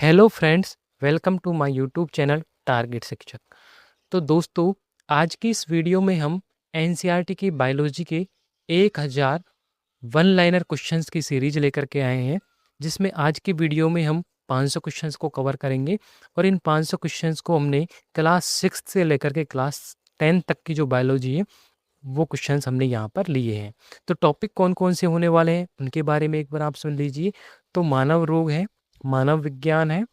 Hello friends, welcome to my YouTube channel target शिक्षक। तो दोस्तों, आज की इस वीडियो में हम एनसीईआरटी की बायोलॉजी के 1000 वन लाइनर क्वेश्चंस की सीरीज लेकर के आए हैं, जिसमें आज की वीडियो में हम 500 क्वेश्चंस को कवर करेंगे। और इन 500 क्वेश्चंस को हमने क्लास 6 से लेकर के क्लास 10 तक की जो बायोलॉजी है वो क्वेश्चंस हमने यहाँ पर लिए हैं। तो टॉपिक कौन कौन से होने वाले हैं उनके बारे में एक बार आप सुन लीजिए। तो मानव रोग है, मानव विज्ञान है,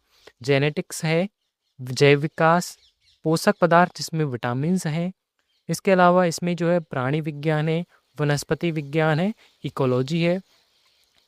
जेनेटिक्स है, जैव विकास, पोषक पदार्थ जिसमें विटामिन्स हैं, इसके अलावा इसमें जो है प्राणी विज्ञान है, वनस्पति विज्ञान है, इकोलॉजी है,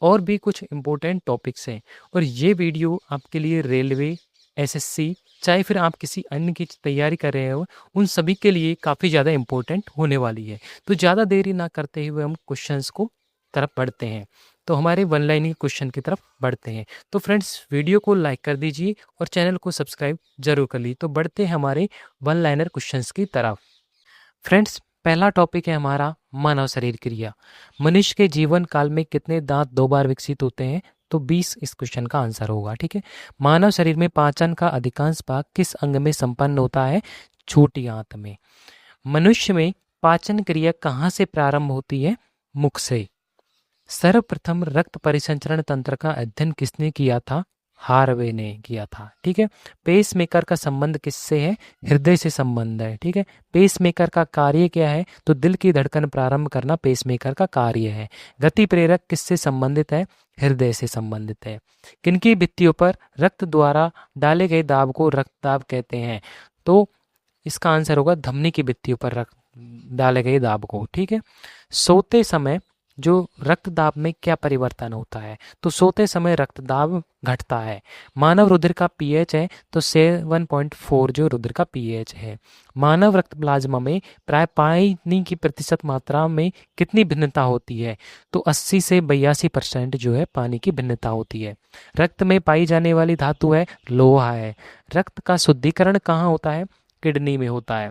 और भी कुछ इम्पोर्टेंट टॉपिक्स हैं। और ये वीडियो आपके लिए रेलवे, एसएससी, चाहे फिर आप किसी अन्य की तैयारी कर रहे हो, उन सभी के लिए काफ़ी ज़्यादा इम्पोर्टेंट होने वाली है। तो ज़्यादा देरी ना करते हुए हम क्वेश्चंस को तरफ बढ़ते हैं। तो हमारे वन लाइनिंग क्वेश्चन की तरफ बढ़ते हैं। तो फ्रेंड्स, वीडियो को लाइक कर दीजिए और चैनल को सब्सक्राइब जरूर कर लीजिए। तो बढ़ते हैं हमारे वन लाइनर क्वेश्चंस की तरफ। फ्रेंड्स, पहला टॉपिक है हमारा मानव शरीर क्रिया। मनुष्य के जीवन काल में कितने दांत 2 बार विकसित होते हैं? तो 20 इस क्वेश्चन का आंसर होगा। ठीक है। मानव शरीर में पाचन का अधिकांश भाग किस अंग में संपन्न होता है? छोटी आंत में। मनुष्य में पाचन क्रिया कहाँ से प्रारंभ होती है? मुख से। सर्वप्रथम रक्त परिसंचरण तंत्र का अध्ययन किसने किया था? हार्वे ने किया था। ठीक है। पेसमेकर का संबंध किससे है? हृदय से संबंध है। ठीक है। पेसमेकर का कार्य क्या है? तो दिल की धड़कन प्रारंभ करना पेसमेकर का कार्य है। गति प्रेरक किससे संबंधित है? हृदय से संबंधित है। किनकी भित्तियों पर रक्त द्वारा डाले गए दाब को रक्तदाब कहते हैं? तो इसका आंसर होगा धमनी की भित्तियों पर रक्त डाले गए दाब को। ठीक है। सोते समय जो रक्तदाब में क्या परिवर्तन होता है? तो सोते समय रक्तदाब घटता है। मानव रुधिर का पीएच है तो 7.4 जो रुधिर का पीएच है। मानव रक्त प्लाज्मा में प्राय पानी की प्रतिशत मात्रा में कितनी भिन्नता होती है? तो 80 से 82% जो है पानी की भिन्नता होती है। रक्त में पाई जाने वाली धातु है लोहा है। रक्त का शुद्धिकरण कहाँ होता है? किडनी में होता है।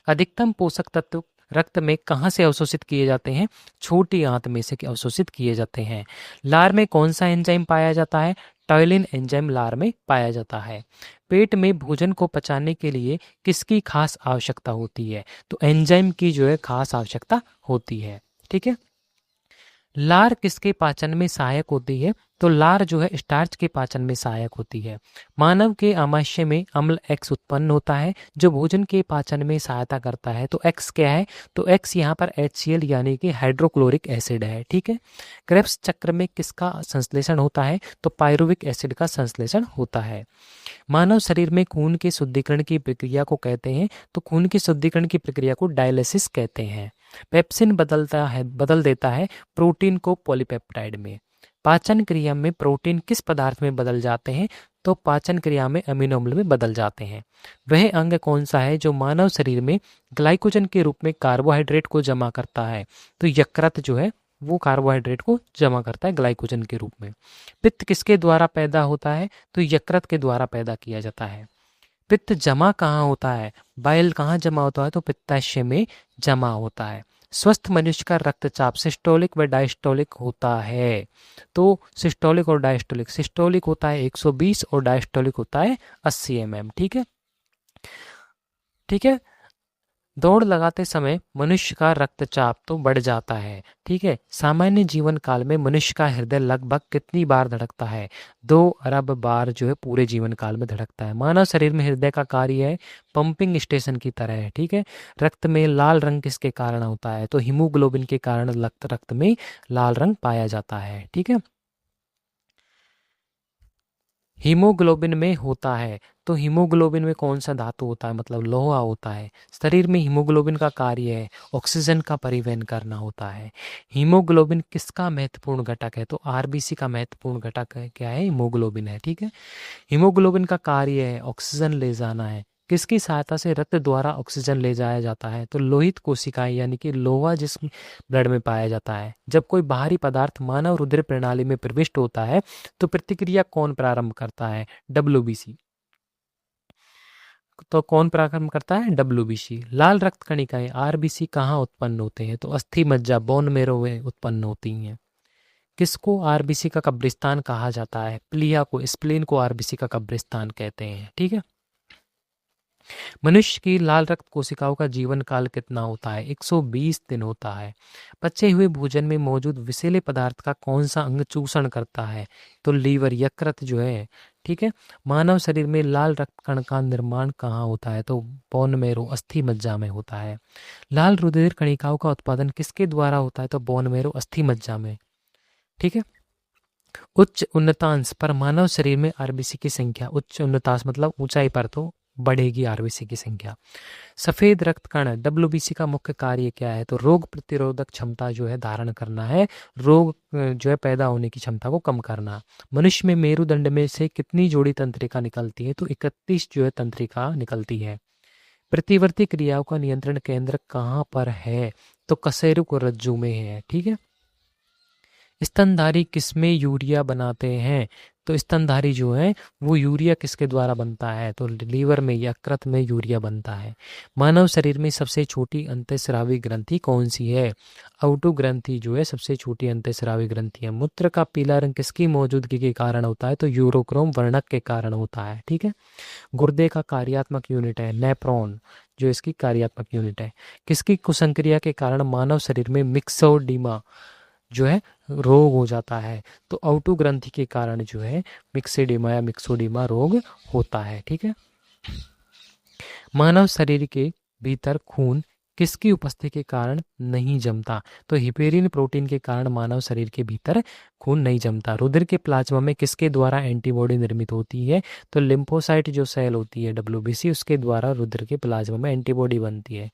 अधिकतम पोषक तत्व रक्त में कहाँ से अवशोषित किए जाते हैं? छोटी आंत में से अवशोषित किए जाते हैं। लार में कौन सा एंजाइम पाया जाता है? टॉयलिन एंजाइम लार में पाया जाता है। पेट में भोजन को पचाने के लिए किसकी खास आवश्यकता होती है? तो एंजाइम की जो है खास आवश्यकता होती है। ठीक है। लार किसके पाचन में सहायक होती है? तो लार जो है स्टार्च के पाचन में सहायक होती है। मानव के आमाशय में अम्ल एक्स उत्पन्न होता है जो भोजन के पाचन में सहायता करता है। तो एक्स क्या है? तो एक्स यहाँ पर HCl यानी कि हाइड्रोक्लोरिक एसिड है। ठीक है। क्रेब्स चक्र में किसका संश्लेषण होता है? तो पायरुविक एसिड का संश्लेषण होता है। मानव शरीर में खून के शुद्धिकरण की प्रक्रिया को कहते हैं? तो खून के शुद्धिकरण की प्रक्रिया को डायलिसिस कहते हैं। पेप्सिन बदल देता है प्रोटीन को पॉलीपेप्टाइड में। पाचन क्रिया में प्रोटीन किस पदार्थ में बदल जाते हैं? तो पाचन क्रिया में अमीनो अम्ल में बदल जाते हैं। वह अंग कौन सा है जो मानव शरीर में ग्लाइकोजन के रूप में कार्बोहाइड्रेट को जमा करता है? तो यकृत जो है वो कार्बोहाइड्रेट को जमा करता है ग्लाइकोजन के रूप में। पित्त किसके द्वारा पैदा होता है? तो यकृत के द्वारा पैदा किया जाता है। पित्त जमा कहाँ होता है? बाइल कहाँ जमा होता है? तो पित्ताशय में जमा होता है। स्वस्थ मनुष्य का रक्तचाप सिस्टोलिक व डायस्टोलिक होता है? तो सिस्टोलिक और डायस्टोलिक, सिस्टोलिक होता है 120 और डायस्टोलिक होता है 80 mm। ठीक है। ठीक है। दौड़ लगाते समय मनुष्य का रक्तचाप तो बढ़ जाता है। ठीक है। सामान्य जीवन काल में मनुष्य का हृदय लगभग कितनी बार धड़कता है? 2 अरब बार जो है पूरे जीवन काल में धड़कता है। मानव शरीर में हृदय का कार्य है पंपिंग स्टेशन की तरह है। ठीक है। रक्त में लाल रंग किसके कारण होता है? तो हीमोग्लोबिन के कारण रक्त में लाल रंग पाया जाता है। ठीक है। हीमोग्लोबिन में होता है। तो हीमोग्लोबिन में कौन सा धातु होता है? मतलब लोहा होता है। शरीर में हीमोग्लोबिन का कार्य है ऑक्सीजन का परिवहन करना होता है। हीमोग्लोबिन किसका महत्वपूर्ण घटक है? तो आरबीसी का महत्वपूर्ण घटक है क्या है? हीमोग्लोबिन है। ठीक है। हीमोग्लोबिन का कार्य है ऑक्सीजन ले जाना है। किसकी सहायता से रक्त द्वारा ऑक्सीजन ले जाया जाता है? तो लोहित कोशिकाएं यानी कि लोहा जिसम ब्लड में पाया जाता है। जब कोई बाहरी पदार्थ मानव रुधिर प्रणाली में प्रविष्ट होता है तो प्रतिक्रिया कौन प्रारंभ करता है? WBC। तो कौन प्रारंभ करता है? WBC। लाल रक्त कणिकाएं RBC कहाँ उत्पन्न होते हैं? तो अस्थि मज्जा बोन मेरो में उत्पन्न होती हैं। किसको आरबीसी का कब्रिस्तान कहा जाता है? प्लिया को, स्प्लीन को आरबीसी का कब्रिस्तान कहते हैं। ठीक है। मनुष्य की लाल रक्त कोशिकाओं का जीवन काल कितना होता है? 120 दिन होता है। पचे हुए भोजन में मौजूद विषैले पदार्थ का कौन सा अंग चूषण करता है? तो लीवर, यकृत जो है। ठीक है। मानव शरीर में लाल रक्त कण का निर्माण कहाँ होता है? तो बोन मैरो, अस्थि मज्जा में होता है। लाल रुधिर कणिकाओं का उत्पादन किसके द्वारा होता है? तो बोन मैरो, अस्थि मज्जा में। ठीक है। उच्च उन्नतांश पर मानव शरीर में आरबीसी की संख्या, उच्च उन्नतांश मतलब ऊंचाई पर, तो बढ़ेगी आरबीसी की संख्या। सफेद रक्त कण डब्ल्यूबीसी का मुख्य कार्य क्या है? तो रोग प्रतिरोधक क्षमता जो है धारण करना है, रोग जो है पैदा होने की क्षमता को कम करना। मनुष्य में मेरुदंड में से कितनी जोड़ी तंत्रिका निकलती है? तो 31 जो है तंत्रिका निकलती है। प्रतिवर्ती क्रियाओं का नियंत्रण केंद्र कहाँ पर है? तो कशेरुक रज्जु में है। ठीक है। स्तनधारी किसमें यूरिया बनाते हैं? तो स्तनधारी जो है वो यूरिया किसके द्वारा बनता है? तो लीवर में, यकृत में यूरिया बनता है। मानव शरीर में सबसे छोटी अंतःस्रावी ग्रंथि कौन सी है? आउटो ग्रंथि जो है सबसे छोटी अंतःस्रावी ग्रंथि है। मूत्र का पीला रंग किसकी मौजूदगी के कारण होता है? तो यूरोक्रोम वर्णक के कारण होता है। ठीक है। गुर्दे का कार्यात्मक यूनिट है नेफ्रॉन, जो इसकी कार्यात्मक यूनिट है। किसकी कुसंक्रिया के कारण मानव शरीर में मिक्सोडीमा जो है रोग हो जाता है? तो आउटो ग्रंथि के कारण जो है मिक्सेडिमा या मिक्सोडिमा रोग होता है। ठीक है। मानव शरीर के भीतर खून किसकी उपस्थिति के कारण नहीं जमता? तो हिपेरिन प्रोटीन के कारण मानव शरीर के भीतर खून नहीं जमता। रुधिर के प्लाज्मा में किसके द्वारा एंटीबॉडी निर्मित होती है? तो लिम्फोसाइट जो सेल होती है डब्ल्यूबीसी, उसके द्वारा रुधिर के प्लाज्मा में एंटीबॉडी बनती है।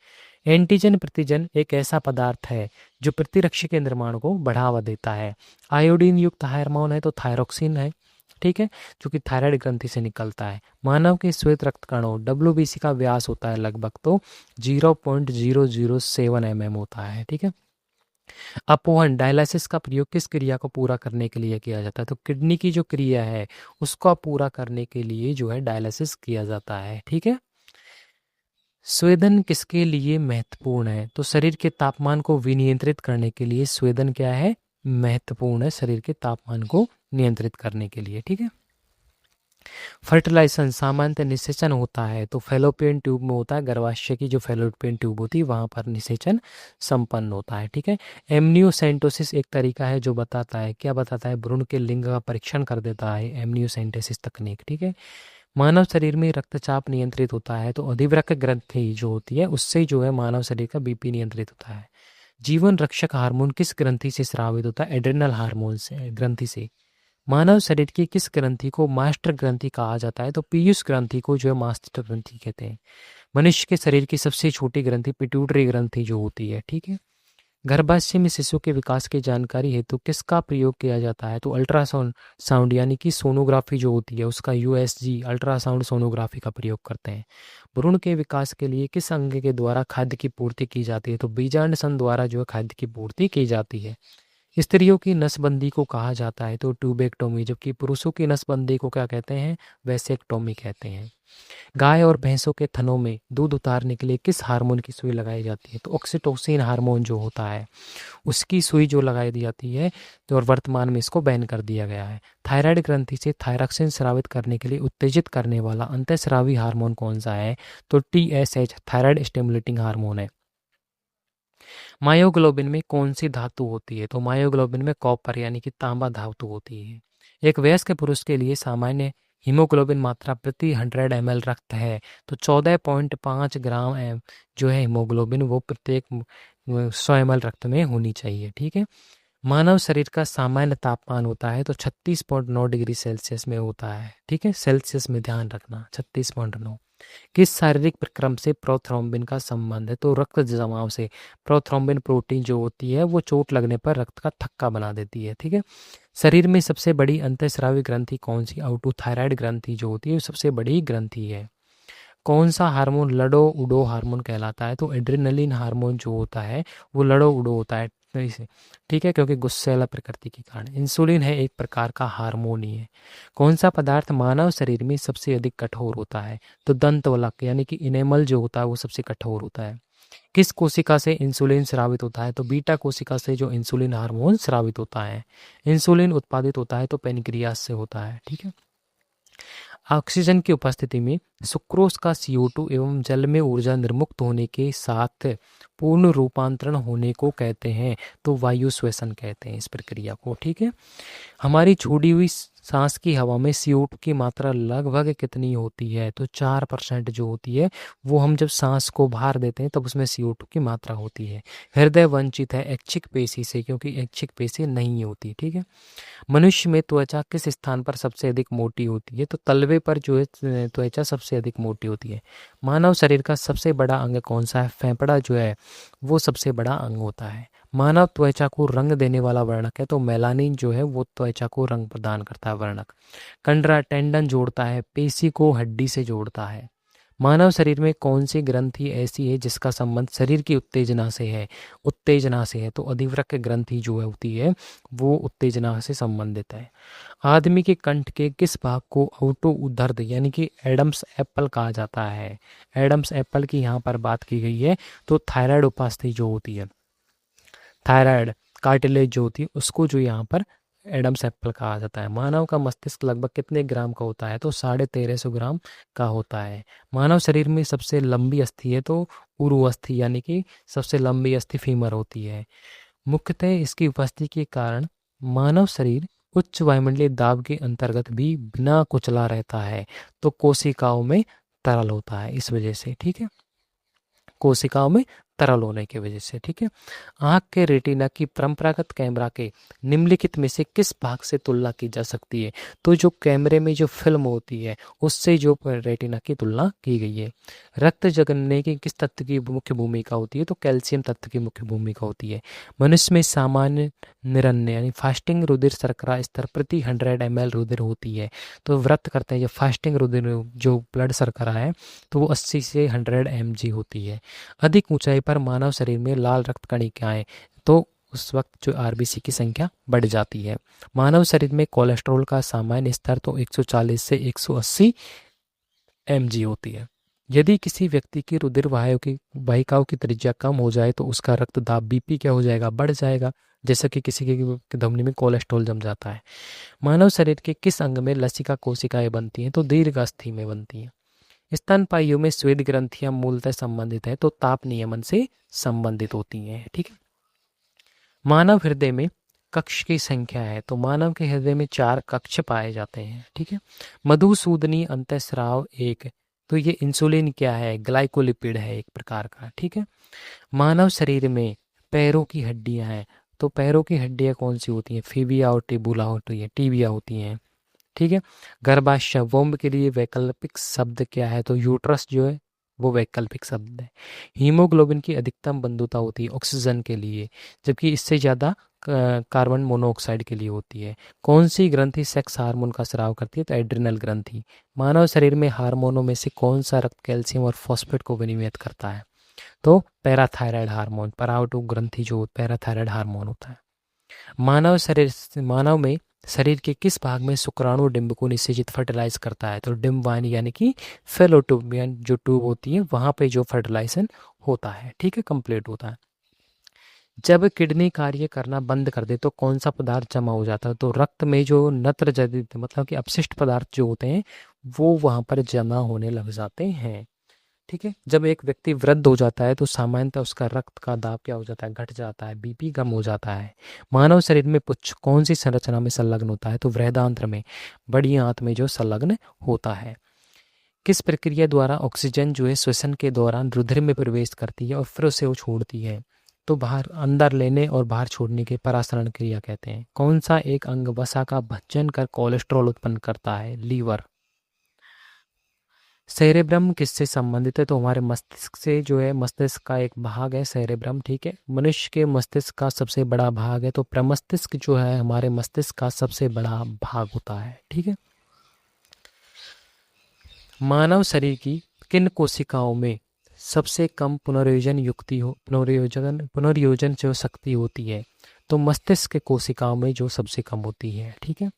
एंटीजन प्रतिजन एक ऐसा पदार्थ है जो प्रतिरक्षी के निर्माण को बढ़ावा देता है। आयोडीन युक्त हार्मोन है तो थायरोक्सिन है। ठीक है। जो कि थायराइड ग्रंथि से निकलता है। मानव के श्वेत रक्त कणों डब्ल्यूबीसी का व्यास होता है लगभग तो 0.007 mm होता है। ठीक है। अपोहन डायलिसिस का प्रयोग किस क्रिया को पूरा करने के लिए किया जाता है? तो किडनी की जो क्रिया है उसको पूरा करने के लिए जो है डायलिसिस किया जाता है। ठीक है। स्वेदन किसके लिए महत्वपूर्ण है? तो शरीर के तापमान को विनियंत्रित करने के लिए स्वेदन क्या है? महत्वपूर्ण है, शरीर के तापमान को नियंत्रित करने के लिए। ठीक है। फर्टिलाइजेशन सामान्यतः निषेचन होता है तो फैलोपियन ट्यूब में होता है। गर्भाशय की जो फैलोपियन ट्यूब होती है वहां पर निषेचन संपन्न होता है। ठीक है। एमनियोसेंटोसिस एक तरीका है जो बताता है, क्या बताता है? भ्रूण के लिंग का परीक्षण कर देता है, एमनियोसेंटोसिस तकनीक। ठीक है। मानव शरीर में रक्तचाप नियंत्रित होता है तो अधिवृक्क ग्रंथि जो होती है उससे जो है मानव शरीर का बीपी नियंत्रित होता है। जीवन रक्षक हार्मोन किस ग्रंथि से स्रावित होता है? एड्रिनल हार्मोन से, ग्रंथि से। मानव शरीर की किस ग्रंथि को मास्टर ग्रंथि कहा जाता है? तो पीयूष ग्रंथि को जो है मास्टर ग्रंथि कहते हैं। मनुष्य के शरीर की सबसे छोटी ग्रंथि पिट्यूटरी ग्रंथि जो होती है। ठीक है। गर्भाशय में शिशु के विकास की जानकारी हेतु किसका प्रयोग किया जाता है? तो अल्ट्रासाउंड साउंड यानी कि सोनोग्राफी जो होती है उसका, यूएसजी अल्ट्रासाउंड सोनोग्राफी का प्रयोग करते हैं। भ्रूण के विकास के लिए किस अंग के द्वारा खाद्य की पूर्ति की जाती है? तो बीजांड सन द्वारा जो है खाद्य की पूर्ति की जाती है। स्त्रियों की नसबंदी को कहा जाता है तो ट्यूबेक्टोमी, जबकि पुरुषों की नसबंदी को क्या कहते हैं? वैसेक्टोमी कहते हैं। गाय और भैंसों के थनों में दूध उतारने के लिए किस हार्मोन की सुई लगाई जाती है? तो ऑक्सीटोसिन हार्मोन जो होता है उसकी सुई जो लगाई दी जाती है, तो और वर्तमान में इसको बैन कर दिया गया है। थायराइड ग्रंथि से थायरॉक्सिन स्रावित करने के लिए उत्तेजित करने वाला अंतःस्रावी हार्मोन कौन सा है? तो TSH थायराइड स्टिमुलेटिंग हार्मोन है। मायोग्लोबिन में कौन सी धातु होती है? तो मायोग्लोबिन में कॉपर यानी कि तांबा धातु होती है। एक वयस्क पुरुष के लिए सामान्य हीमोग्लोबिन मात्रा प्रति 100 ml रक्त है तो 14.5 ग्राम जो है हीमोग्लोबिन वो प्रत्येक 100 ml रक्त में होनी चाहिए। ठीक है। मानव शरीर का सामान्य तापमान होता है तो 36.9 डिग्री सेल्सियस में होता है। ठीक है। सेल्सियस में ध्यान रखना, 36.9। किस शारीरिक प्रक्रम से प्रोथ्रोम्बिन का संबंध है? तो रक्त जमाव से। प्रोथ्रोम्बिन प्रोटीन जो होती है वो चोट लगने पर रक्त का थक्का बना देती है। ठीक है। शरीर में सबसे बड़ी अंतःस्रावी ग्रंथि कौन सी? आउटोथायराइड ग्रंथि जो होती है वो सबसे बड़ी ग्रंथि है। कौन सा हार्मोन लड़ो उडो हार्मोन कहलाता है? तो एड्रेनलिन हार्मोन जो होता है वो लड़ो उडो होता है इसे। ठीक है। क्योंकि गुस्सैला प्रकृति के कारण। इंसुलिन है एक प्रकार का हार्मोन ही है। कौन सा पदार्थ मानव शरीर में सबसे अधिक कठोर होता है? तो दंतवलक यानी कि इनेमल जो होता है वो सबसे कठोर होता है। किस कोशिका से इंसुलिन स्रावित होता है? तो बीटा कोशिका से जो इंसुलिन हार्मोन स्रावित होता है। इंसुलिन उत्पादित होता है तो पेनक्रियास से होता है। ठीक है। ऑक्सीजन की उपस्थिति में सुक्रोज का CO2 एवं जल में ऊर्जा निर्मुक्त होने के साथ पूर्ण रूपांतरण होने को कहते हैं, तो वायु श्वसन कहते हैं इस प्रक्रिया को। ठीक है। हमारी छोड़ी हुई सांस की हवा में CO2 की मात्रा लगभग कितनी होती है? तो 4% जो होती है वो हम जब सांस को बाहर देते हैं तब उसमें CO2 की मात्रा होती है। हृदय वंचित है ऐच्छिक पेशी से, क्योंकि ऐच्छिक पेशी नहीं होती। ठीक है। मनुष्य में त्वचा किस स्थान पर सबसे अधिक मोटी होती है? तो तलवे पर जो है त्वचा सबसे अधिक मोटी होती है। मानव शरीर का सबसे बड़ा अंग कौन सा है? फेफड़ा जो है वो सबसे बड़ा अंग होता है। मानव त्वचा को रंग देने वाला वर्णक है, तो मेलानिन जो है वो त्वचा को रंग प्रदान करता है वर्णक। कंडरा टेंडन जोड़ता है, पेशी को हड्डी से जोड़ता है। मानव शरीर में कौन सी ग्रंथि ऐसी है जिसका संबंध शरीर की उत्तेजना से है? उत्तेजना से है, तो अधिवृक्क ग्रंथि जो है होती है वो उत्तेजना से संबंधित है। आदमी के कंठ के किस भाग को ऑटो उदर्द यानी कि एडम्स एप्पल कहा जाता है? एडम्स एप्पल की यहाँ पर बात की गई है, तो थायराइड उपास्थि जो होती है, थायराइड कार्टिलेज जो होती है उसको जो यहाँ पर एडम्स एप्पल कहा जाता है। मानव का मस्तिष्क लगभग कितने ग्राम का होता है? तो 1350 ग्राम का होता है। मानव शरीर में सबसे लंबी अस्थि है तो उरु अस्थि यानी कि सबसे लंबी अस्थि फीमर होती है। मुख्यतः इसकी उपस्थिति के कारण मानव शरीर उच्च वायुमंडलीय दाब के अंतर्गत भी बिना कुचला रहता है, तो कोशिकाओं में तरल होता है इस वजह से। ठीक है। कोशिकाओं में तरल होने की वजह से। ठीक है। आंख के रेटिना की परंपरागत कैमरा के निम्नलिखित में से किस भाग से तुलना की जा सकती है? तो जो कैमरे में जो फिल्म होती है उससे जो रेटिना की तुलना की गई है। रक्त जगने की किस तत्व की मुख्य भूमिका होती है? तो कैल्शियम तत्व की मुख्य भूमिका होती है। मनुष्य में सामान्य निरन्य यानी फास्टिंग रुधिर शर्करा स्तर प्रति 100 ml रुधिर होती है। तो व्रत करते हैं जब फास्टिंग रुधिर जो ब्लड शर्करा है तो वो 80 से 100 mg होती है। अधिक ऊंचाई पर मानव शरीर में लाल रक्त कणिकाएं, तो उस वक्त जो आरबीसी की संख्या बढ़ जाती है। मानव शरीर में कोलेस्ट्रॉल का सामान्य स्तर तो 140 से 180 mg होती है। यदि किसी व्यक्ति की रुधिर वाहिकाओं की त्रिज्या कम हो जाए तो उसका रक्तदाब बीपी क्या हो जाएगा? बढ़ जाएगा, जैसा कि किसी की धमनी में कोलेस्ट्रॉल जम जाता है। मानव शरीर के किस अंग में लसिका कोशिकाएं बनती हैं? तो दीर्घास्थि में बनती हैं। स्तनपाइयों में श्वेत ग्रंथियां मूलतः संबंधित है तो ताप नियमन से संबंधित होती हैं। ठीक है। मानव हृदय में कक्ष की संख्या है, तो मानव के हृदय में 4 कक्ष पाए जाते हैं। ठीक है। मधुसूदनी अंतःस्राव 1, तो ये इंसुलिन क्या है? ग्लाइकोलिपिड है एक प्रकार का। ठीक है। मानव शरीर में पैरों की हड्डियां हैं, तो पैरों की हड्डियां कौन सी होती हैं? फीबिया और टिबुला होती है, टीबिया होती हैं। ठीक है। गर्भाशय वोम्ब के लिए वैकल्पिक शब्द क्या है? तो यूट्रस जो है वो वैकल्पिक शब्द है। हीमोग्लोबिन की अधिकतम बंधुता होती है ऑक्सीजन के लिए, जबकि इससे ज़्यादा कार्बन मोनोऑक्साइड के लिए होती है। कौन सी ग्रंथि सेक्स हार्मोन का स्राव करती है? तो एड्रिनल ग्रंथि। मानव शरीर में हार्मोनों में से कौन सा रक्त कैल्शियम और फॉस्फेट को विनियमित करता है? तो पैराथायराइड हार्मोन, परावटु ग्रंथि जो पैराथायराइड हार्मोन होता है। मानव में शरीर के किस भाग में शुक्राणु डिंब को निषेचित फर्टिलाइज करता है? तो डिंब वाहिनी यानी कि फेलोटूबियन जो ट्यूब होती है वहां पे जो फर्टिलाइजेशन होता है। ठीक है, कंप्लीट होता है। जब किडनी कार्य करना बंद कर दे तो कौन सा पदार्थ जमा हो जाता है? तो रक्त में जो नत्रजनित मतलब कि अपशिष्ट पदार्थ जो होते हैं वो वहां पर जमा होने लग जाते हैं। ठीक है। जब एक व्यक्ति वृद्ध हो जाता है तो सामान्यतः उसका रक्त का दाब क्या हो जाता है? घट जाता है, बीपी कम हो जाता है। मानव शरीर में पुच्छ कौन सी संरचना में संलग्न होता है? तो वृहदांत्र में, बड़ी आंत में जो संलग्न होता है। किस प्रक्रिया द्वारा ऑक्सीजन जो है श्वसन के दौरान रुधिर में प्रवेश करती है और फिर उसे वो छोड़ती है? तो बाहर अंदर लेने और बाहर छोड़ने के परासरण क्रिया कहते हैं। कौन सा एक अंग वसा का भंजन कर कोलेस्ट्रॉल उत्पन्न करता है? लीवर। सेरेब्रम किससे संबंधित है? तो हमारे मस्तिष्क से जो है, मस्तिष्क का एक भाग है सेरेब्रम। ठीक है। मनुष्य के मस्तिष्क का सबसे बड़ा भाग है, तो प्रमस्तिष्क जो है हमारे मस्तिष्क का सबसे बड़ा भाग होता है। ठीक है। मानव शरीर की किन कोशिकाओं में सबसे कम पुनर्योजन जो शक्ति होती है? तो मस्तिष्क के कोशिकाओं में जो सबसे कम होती है। ठीक है।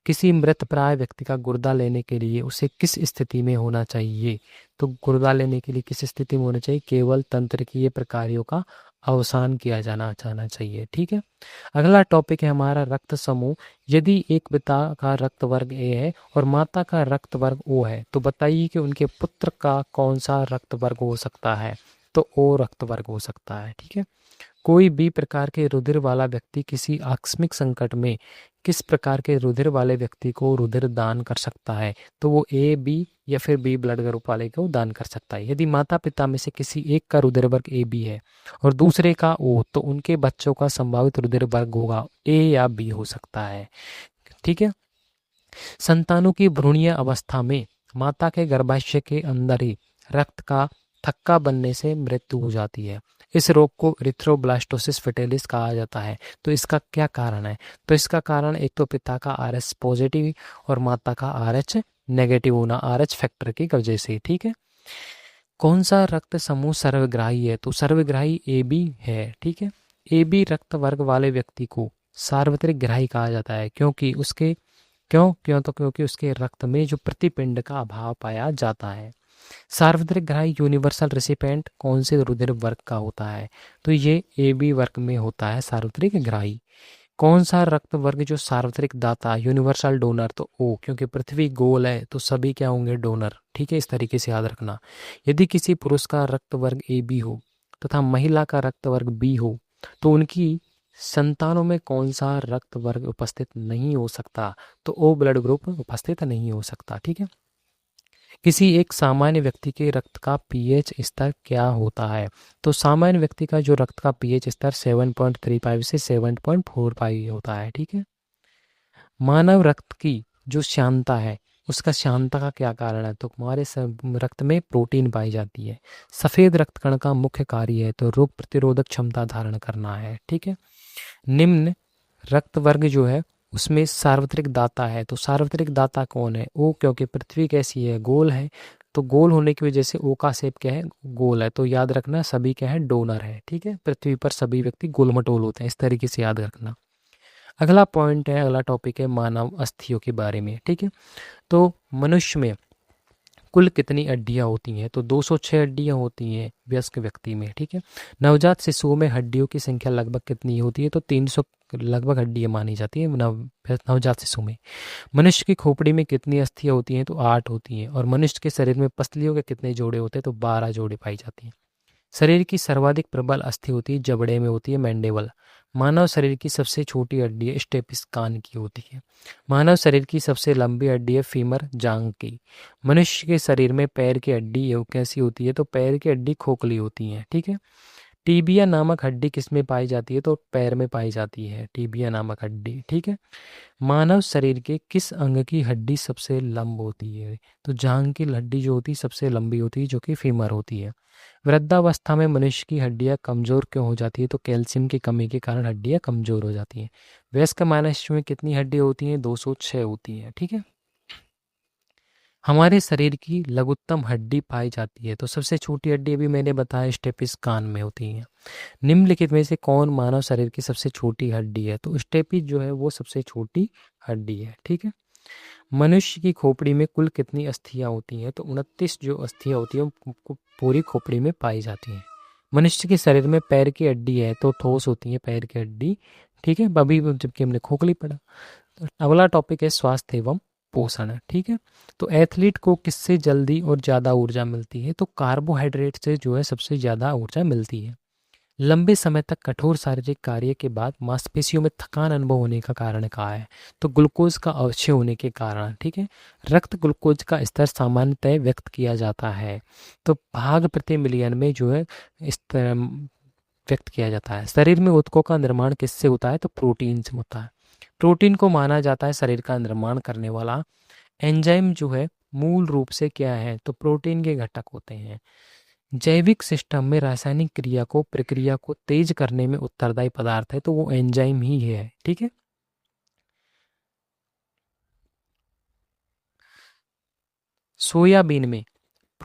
किसी मृतप्राय व्यक्ति का गुर्दा लेने के लिए उसे किस स्थिति में होना चाहिए? तो गुर्दा लेने के लिए किस स्थिति में होना चाहिए? केवल तंत्रिकीय प्रकार्यों का अवसान किया जाना चाहिए। ठीक है। अगला टॉपिक है हमारा रक्त समूह। यदि एक पिता का रक्त वर्ग ए है और माता का रक्त वर्ग ओ है, तो बताइए कि उनके पुत्र का कौन सा रक्त वर्ग हो सकता है? तो ओ रक्त वर्ग हो सकता है। ठीक है। कोई भी प्रकार के रुधिर वाला व्यक्ति किसी आकस्मिक संकट में किस प्रकार के रुधिर वाले व्यक्ति को रुधिर दान कर सकता है? तो वो ए, बी या फिर बी ब्लड ग्रुप वाले को दान कर सकता है। यदि माता पिता में से किसी एक का रुधिर वर्ग ए बी है और दूसरे का ओ, तो उनके बच्चों का संभावित रुधिर वर्ग होगा ए या बी हो सकता है। ठीक है। संतानों की भ्रूणीय अवस्था में माता के गर्भाशय के अंदर ही रक्त का थक्का बनने से मृत्यु हो जाती है। इस रोग को इरिथ्रोब्लास्टोसिस फेटालिस कहा जाता है। तो इसका क्या कारण है? तो इसका कारण एक तो पिता का RH पॉजिटिव और माता का RH नेगेटिव होना, RH फैक्टर की वजह से। ठीक है। कौन सा रक्त समूह सर्वग्राही है? तो सर्वग्राही AB है। ठीक है। AB रक्त वर्ग वाले व्यक्ति को सार्वत्रिक ग्राही कहा जाता है, क्योंकि उसके रक्त में जो प्रतिपिंड का अभाव पाया जाता है। सार्वत्रिक ग्राही यूनिवर्सल रेसिपिएंट कौन से रुधिर वर्ग का होता है? तो ये AB वर्ग में होता है सार्वत्रिक ग्राही। कौन सा रक्त वर्ग जो सार्वत्रिक दाता यूनिवर्सल डोनर? तो O, क्योंकि पृथ्वी गोल है तो सभी क्या होंगे? डोनर। ठीक है। इस तरीके से याद रखना। यदि किसी पुरुष का रक्त वर्ग AB हो तथा महिला का रक्त वर्ग B हो, तो उनकी संतानों में कौन सा रक्त वर्ग उपस्थित नहीं हो सकता? तो O ब्लड ग्रुप उपस्थित नहीं हो सकता। ठीक है। किसी एक सामान्य व्यक्ति के रक्त का पीएच स्तर क्या होता है? तो सामान्य व्यक्ति का जो रक्त का पीएच स्तर 7.35 से 7.45 होता है। ठीक है। मानव रक्त की जो श्यानता है, उसका श्यानता का क्या कारण है? तो हमारे रक्त में प्रोटीन पाई जाती है। सफेद रक्त कण का मुख्य कार्य है तो रोग प्रतिरोधक क्षमता धारण करना है। ठीक है। निम्न रक्त वर्ग जो है उसमें सार्वत्रिक दाता है। तो सार्वत्रिक दाता कौन है? ओ, क्योंकि पृथ्वी कैसी है? गोल है। तो गोल होने की वजह से ओ का शेप क्या है? गोल है। तो याद रखना सभी क्या है? डोनर है। ठीक है। पृथ्वी पर सभी व्यक्ति गोलमटोल होते हैं। इस तरीके से याद रखना। अगला पॉइंट है, अगला टॉपिक है मानव अस्थियों के बारे में। ठीक है। तो मनुष्य में कुल कितनी हड्डियां होती हैं? तो 206 हड्डियां होती हैं वयस्क व्यक्ति में। ठीक है। नवजात शिशुओं में हड्डियों की संख्या लगभग कितनी होती है? तो 300 लगभग हड्डियां मानी जाती है नवजात शिशु में। मनुष्य की खोपड़ी में कितनी अस्थियां होती हैं? तो 8 होती हैं। और मनुष्य के शरीर में पसलियों के कितने जोड़े होते हैं? तो 12 जोड़े पाई जाती हैं। शरीर की सर्वाधिक प्रबल अस्थि होती है जबड़े में, होती है मैंडेबल। मानव शरीर की सबसे छोटी हड्डी है स्टेपिस कान की होती है। मानव शरीर की सबसे लंबी हड्डी है फीमर, जांग की। मनुष्य के शरीर में पैर की हड्डी कैसी होती है? तो पैर की हड्डी खोखली होती है। ठीक है। टीबिया नामक हड्डी किस में पाई जाती है? तो पैर में पाई जाती है टीबिया नामक हड्डी। ठीक है। मानव शरीर के किस अंग की हड्डी सबसे लंब होती है? तो जांघ की हड्डी जो होती है सबसे लंबी होती है, जो कि फीमर होती है। वृद्धावस्था में मनुष्य की हड्डियां कमजोर क्यों हो जाती है? तो कैल्शियम की कमी के कारण हड्डियां कमजोर हो जाती हैं। वयस्क मनुष्य में कितनी हड्डियां होती हैं? 206 होती हैं। ठीक है। हमारे शरीर की लघुत्तम हड्डी पाई जाती है। तो सबसे छोटी हड्डी अभी मैंने बताया स्टेपिस कान में होती है। निम्नलिखित में से कौन मानव शरीर की सबसे छोटी हड्डी है? तो स्टेपिस जो है वो सबसे छोटी हड्डी है। ठीक है। मनुष्य की खोपड़ी में कुल कितनी अस्थियां होती हैं? तो 29 जो अस्थियां होती हैं पूरी खोपड़ी में पाई जाती हैं। मनुष्य के शरीर में पैर की हड्डी है तो ठोस होती है पैर की हड्डी। ठीक है। अभी जबकि हमने खोखली पढ़ा। तो अगला टॉपिक है स्वास्थ्य एवं पोषण। ठीक है। तो एथलीट को किससे जल्दी और ज़्यादा ऊर्जा मिलती है? तो कार्बोहाइड्रेट से जो है सबसे ज़्यादा ऊर्जा मिलती है। लंबे समय तक कठोर शारीरिक कार्य के बाद मांसपेशियों में थकान अनुभव होने का कारण क्या है? तो ग्लूकोज का अवक्षय होने के कारण। ठीक है। रक्त ग्लूकोज का स्तर सामान्यतः व्यक्त किया जाता है तो भाग प्रति मिलियन में जो है इस तरह व्यक्त किया जाता है। शरीर में ऊतकों का निर्माण किससे होता है? तो प्रोटीन से होता है। प्रोटीन को माना जाता है शरीर का निर्माण करने वाला। एंजाइम जो है मूल रूप से क्या है? तो प्रोटीन के घटक होते हैं। जैविक सिस्टम में रासायनिक प्रक्रिया को तेज करने में उत्तरदायी पदार्थ है तो वो एंजाइम ही है। ठीक है। सोयाबीन में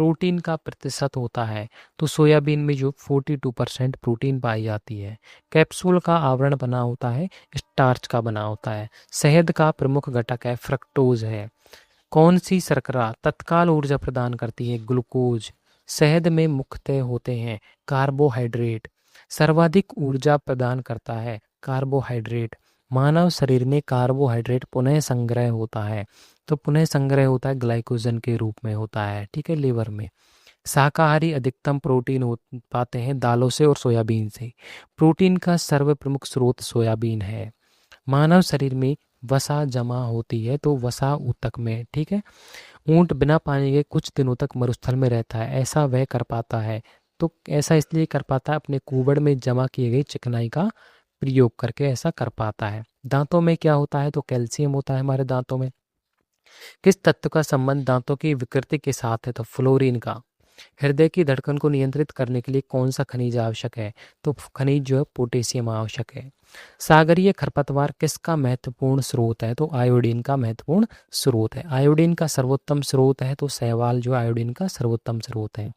प्रोटीन का प्रतिशत होता है, तो सोयाबीन में जो 42% प्रोटीन पाई जाती है। कैप्सूल का आवरण बना होता है, स्टार्च का बना होता है। शहद का प्रमुख घटक है, फ्रक्टोज है। कौन सी शर्करा तत्काल ऊर्जा प्रदान करती है? ग्लूकोज। शहद में मुख्यतः होते हैं कार्बोहाइड्रेट। सर्वाधिक ऊर्जा प्रदान करता है कार्बोहाइड्रेट। मानव शरीर में कार्बोहाइड्रेट पुनः संग्रह होता है, तो पुनः संग्रह होता है ग्लाइकोजन के रूप में होता है, ठीक है, लिवर में। शाकाहारी अधिकतम प्रोटीन पाते हैं दालों से और सोयाबीन से। प्रोटीन का सर्व प्रमुख स्रोत सोयाबीन है। मानव शरीर में वसा जमा होती है, तो वसा ऊतक में, ठीक है। ऊंट बिना पानी के कुछ दिनों तक मरुस्थल में रहता है, ऐसा वह कर पाता है, तो ऐसा इसलिए कर पाता है अपने कुबड़ में जमा किए गई चिकनाई का प्रयोग करके ऐसा कर पाता है। दांतों में क्या होता है? तो कैल्शियम होता है हमारे दांतों में। किस तत्व का संबंध दांतों की विकृति के साथ है? तो फ्लोरीन का। हृदय की धड़कन को नियंत्रित करने के लिए कौन सा खनिज आवश्यक है? तो खनिज जो है पोटेशियम आवश्यक है। सागरीय खरपतवार किसका महत्वपूर्ण स्रोत है? तो आयोडीन का महत्वपूर्ण स्रोत है। आयोडीन का सर्वोत्तम स्रोत है, तो शैवाल जो आयोडीन का सर्वोत्तम स्रोत है।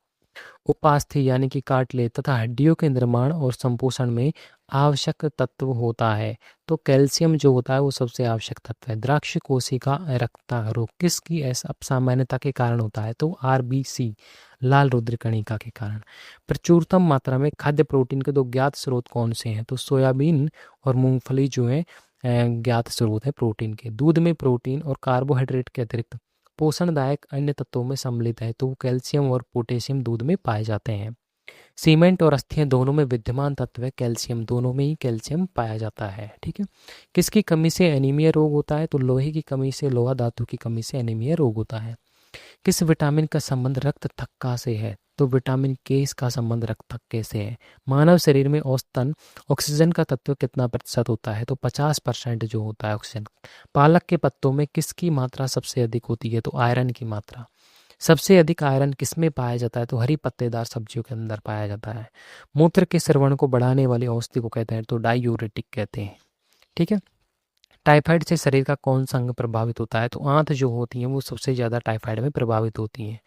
उपास्थि यानी कि कार्टिलेज तथा हड्डियों के निर्माण और संपोषण में आवश्यक तत्व होता है, तो कैल्शियम जो होता है वो सबसे आवश्यक तत्व है। द्राक्ष कोशिका एरक्ता रोग किसकी असामान्यता के कारण होता है? तो आरबीसी लाल रुधिर कणिका के कारण। प्रचुरतम मात्रा में खाद्य प्रोटीन के दो ज्ञात स्रोत कौन से हैं? तो सोयाबीन और मूंगफली जो है ज्ञात स्रोत है प्रोटीन के। दूध में प्रोटीन और कार्बोहाइड्रेट के अतिरिक्त पोषणदायक अन्य तत्वों में सम्मिलित है, तो कैल्शियम और पोटेशियम दूध में पाए जाते हैं। सीमेंट और अस्थियां दोनों में विद्यमान तत्व है कैल्शियम, दोनों में ही कैल्शियम पाया जाता है, ठीक है। किसकी कमी से एनीमिया रोग होता है? तो लोहे की कमी से, लोहा धातु की कमी से एनीमिया रोग होता है। किस विटामिन का संबंध रक्त थक्का से है? तो विटामिन के इसका संबंध रक्त थक्के से है। मानव शरीर में औसतन ऑक्सीजन का तत्व कितना प्रतिशत होता है? तो 50% जो होता है ऑक्सीजन। पालक के पत्तों में किसकी मात्रा सबसे अधिक होती है? तो आयरन की मात्रा। सबसे अधिक आयरन किसमें पाया जाता है? तो हरी पत्तेदार सब्जियों के अंदर पाया जाता है। मूत्र के स्रवण को बढ़ाने वाली औषधि को कहते हैं? तो डायूरेटिक कहते हैं, ठीक है। टाइफाइड से शरीर का कौन सा अंग प्रभावित होता है? तो आंत जो होती हैं वो सबसे ज़्यादा टाइफाइड में प्रभावित होती हैं।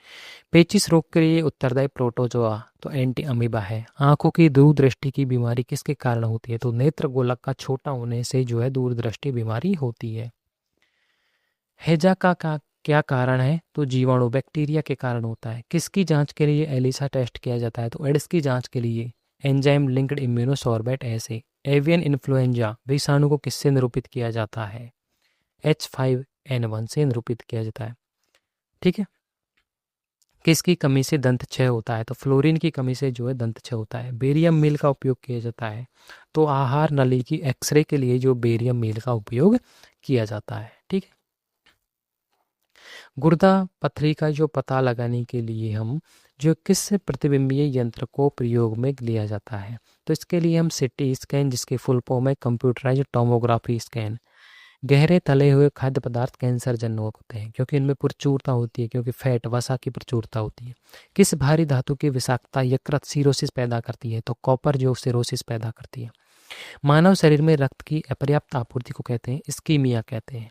पेचिश रोग के लिए उत्तरदायी प्रोटोजोआ तो एंटी अमीबा है। आंखों की दूरदृष्टि की बीमारी किसके कारण होती है? तो नेत्र गोलक का छोटा होने से जो है दूरदृष्टि बीमारी होती है। हैजा का क्या कारण है? तो जीवाणु बैक्टीरिया के कारण होता है। किसकी जांच के लिए एलिसा टेस्ट किया जाता है? तो एड्स की जांच के लिए एंजाइम लिंक्ड इम्यूनोसॉर्बेट ऐसे। एवियन इन्फ्लुएंजा विषाणु को किससे निरूपित किया जाता है? H5N1 से निरूपित किया जाता है, ठीक है। किसकी कमी से दंत क्षय होता है? तो फ्लोरीन की कमी से जो है दंत क्षय होता है। बेरियम मील का उपयोग किया जाता है, तो आहार नली की एक्सरे के लिए जो बेरियम मील का उपयोग किया जाता है, ठीक है। गुर्दा पथरी का जो पता लगाने के लिए हम जो किस प्रतिबिंबीय यंत्र को प्रयोग में लिया जाता है? तो इसके लिए हम सिटी स्कैन, जिसके फुल फॉर्म है कंप्यूटराइज्ड टोमोग्राफी स्कैन। गहरे तले हुए खाद्य पदार्थ कैंसर जन्य होते हैं क्योंकि इनमें प्रचुरता होती है, क्योंकि फैट वसा की प्रचुरता होती है। किस भारी धातु की विषाक्तता यकृत सिरोसिस पैदा करती है? तो कॉपर जो सिरोसिस पैदा करती है। मानव शरीर में रक्त की अपर्याप्त आपूर्ति को कहते हैं इस्कीमिया कहते हैं।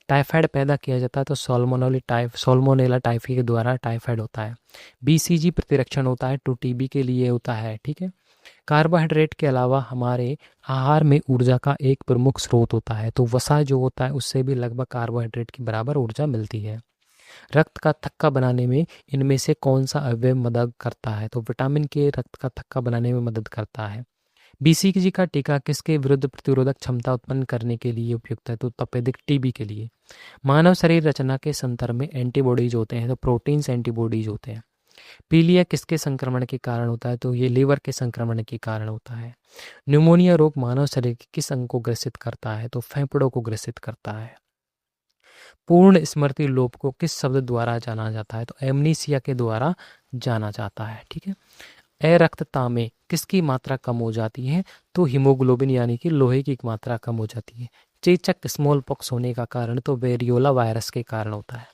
टाइफाइड पैदा किया जाता है तो सोल्मोनेला टाइफी के द्वारा टाइफाइड होता है। बीसीजी प्रतिरक्षण होता है, तो टीबी के लिए होता है, ठीक है। कार्बोहाइड्रेट के अलावा हमारे आहार में ऊर्जा का एक प्रमुख स्रोत होता है, तो वसा जो होता है उससे भी लगभग कार्बोहाइड्रेट की बराबर ऊर्जा मिलती है। रक्त का थक्का बनाने में इनमें से कौन सा अवयव मदद करता है? तो विटामिन के रक्त का थक्का बनाने में मदद करता है। बीसीजी का टीका किसके विरुद्ध प्रतिरोधक क्षमता उत्पन्न करने के लिए उपयुक्त है? तो तपेदिक टीबी के लिए। मानव शरीर रचना के संदर्भ में एंटीबॉडीज होते हैं, तो प्रोटीन्स एंटीबॉडीज होते हैं। पीलिया किसके संक्रमण के कारण होता है? तो ये लीवर के संक्रमण के कारण होता है। न्यूमोनिया रोग मानव शरीर के किस अंग को ग्रसित करता है? तो फेफड़ों को ग्रसित करता है। पूर्ण स्मृति लोप को किस शब्द द्वारा जाना जाता है? तो एमनीसिया के द्वारा जाना जाता है, ठीक है। अरक्तता में किसकी मात्रा कम हो जाती है? तो हीमोग्लोबिन यानी कि लोहे की मात्रा कम हो जाती है। चेचक स्मॉल पॉक्स होने का कारण तो वेरियोला वायरस के कारण होता है।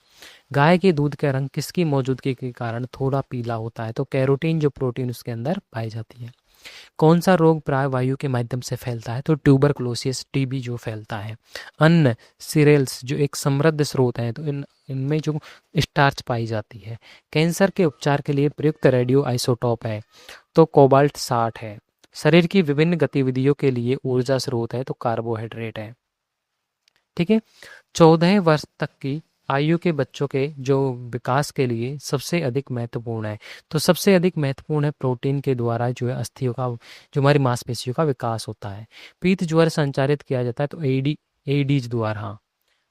गाय के दूध का रंग किसकी मौजूदगी के कारण थोड़ा पीला होता है? तो कैरोटीन जो प्रोटीन उसके अंदर पाई जाती है। कौन सा रोग प्राय वायु के माध्यम से फैलता है? तो ट्यूबरकुलोसिस, टीबी जो फैलता है। अन्न, सीरियल्स जो एक समृद्ध स्रोत है, तो इनमें जो स्टार्च पाई जाती है। कैंसर के उपचार के लिए प्रयुक्त रेडियो आइसोटोप है, तो कोबाल्ट 60 है। शरीर की विभिन्न गतिविधियों के लिए ऊर्जा स्रोत है, तो कार्बोहाइड्रेट है। ठीक है। 14 वर्ष तक की आयु के बच्चों के जो विकास के लिए सबसे अधिक महत्वपूर्ण है, तो सबसे अधिक महत्वपूर्ण है प्रोटीन के द्वारा जो है अस्थियों का, जो हमारी मांसपेशियों का विकास होता है। पीत ज्वर संचारित किया जाता है, तो एडीज द्वारा।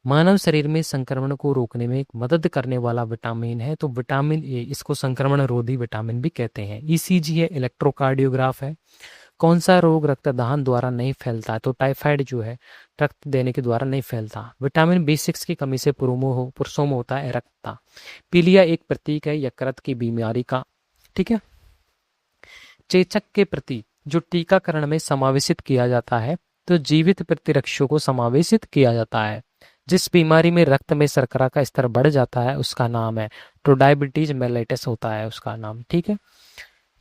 मानव शरीर में संक्रमण को रोकने में एक मदद करने वाला विटामिन है, तो विटामिन ए, इसको संक्रमण रोधी विटामिन भी कहते हैं। ईसीजी है, इलेक्ट्रोकार्डियोग्राफ है। कौन सा रोग रक्तदान द्वारा नहीं फैलता है? तो टाइफाइड जो है रक्त देने के द्वारा नहीं फैलता। विटामिन B6 की कमी से पुरुषों में होता है रक्तता। पीलिया एक प्रतीक है यकृत की बीमारी का। ठीक है। चेचक के प्रति जो टीकाकरण में समावेशित किया जाता है, तो जीवित प्रतिरक्षकों को समावेशित किया जाता है। जिस बीमारी में रक्त में शर्करा का स्तर बढ़ जाता है उसका नाम है, तो डायबिटीज मेलाइटिस होता है उसका नाम। ठीक है।